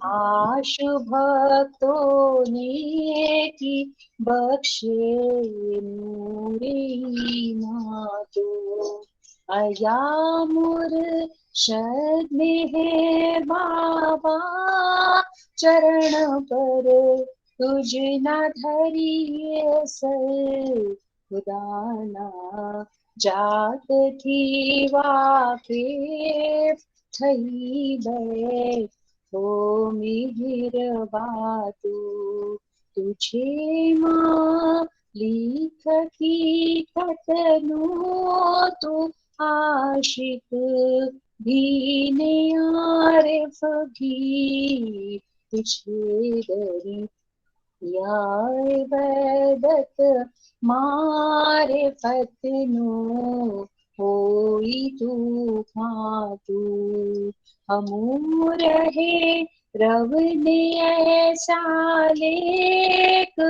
आशु भक्तों ने की बख्शे नूरी मातु अयामुर शद में है बाबा चरण पर तुझ न धरिए सर खुदाना जात थी वाके थई बैठो मिहिर बातु तुझे माँ लिख की कतनो तू आशिक भी ने आरिफ भी तुझे डरी यार वैदत मारे फतनो होई तू खातू हमू रहे रव ने ऐसा लेक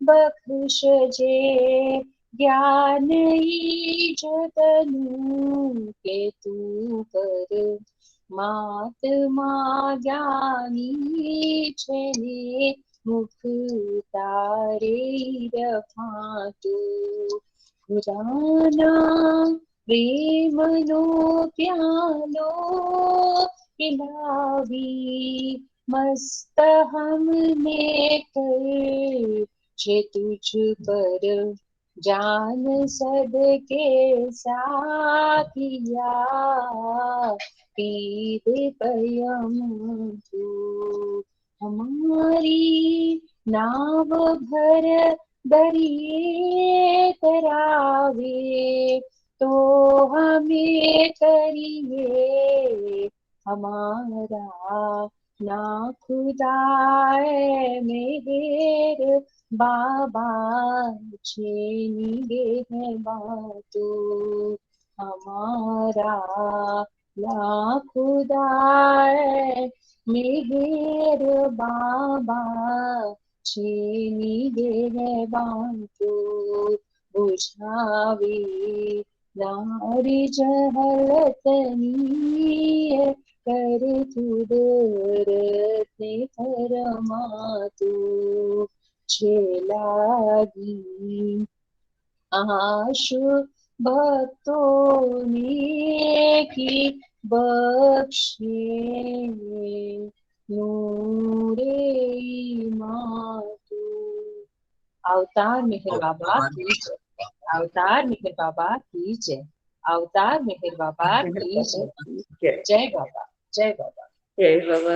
बख्श जे ज्ञान जतनु के तू कर महात्मा ज्ञानी छे मुख तारे रखातु खुदाना प्रेम नो प्यालो पिलावी मस्त हमने कर छे तुझ पर जान सदके साकिया पीद पयम तू हमारी नाव भर दरिए करावे तो हमें करिए हमारा ना खुदाए मेहर बाबा छेनी गे है बातू हमारा ना खुदाए मेहर बाबा छीनी गे है बातू बुझावे नारी जहलतनी कर खुद रत्ने परमातु छेलागी आशु भक्तों ने की बख्शे नूरे मातु। अवतार मेहर बाबा की जय। अवतार मेहर बाबा की जय। अवतार मेहर बाबा की जय। जय बाबा। जय बाबा। जय बाबा।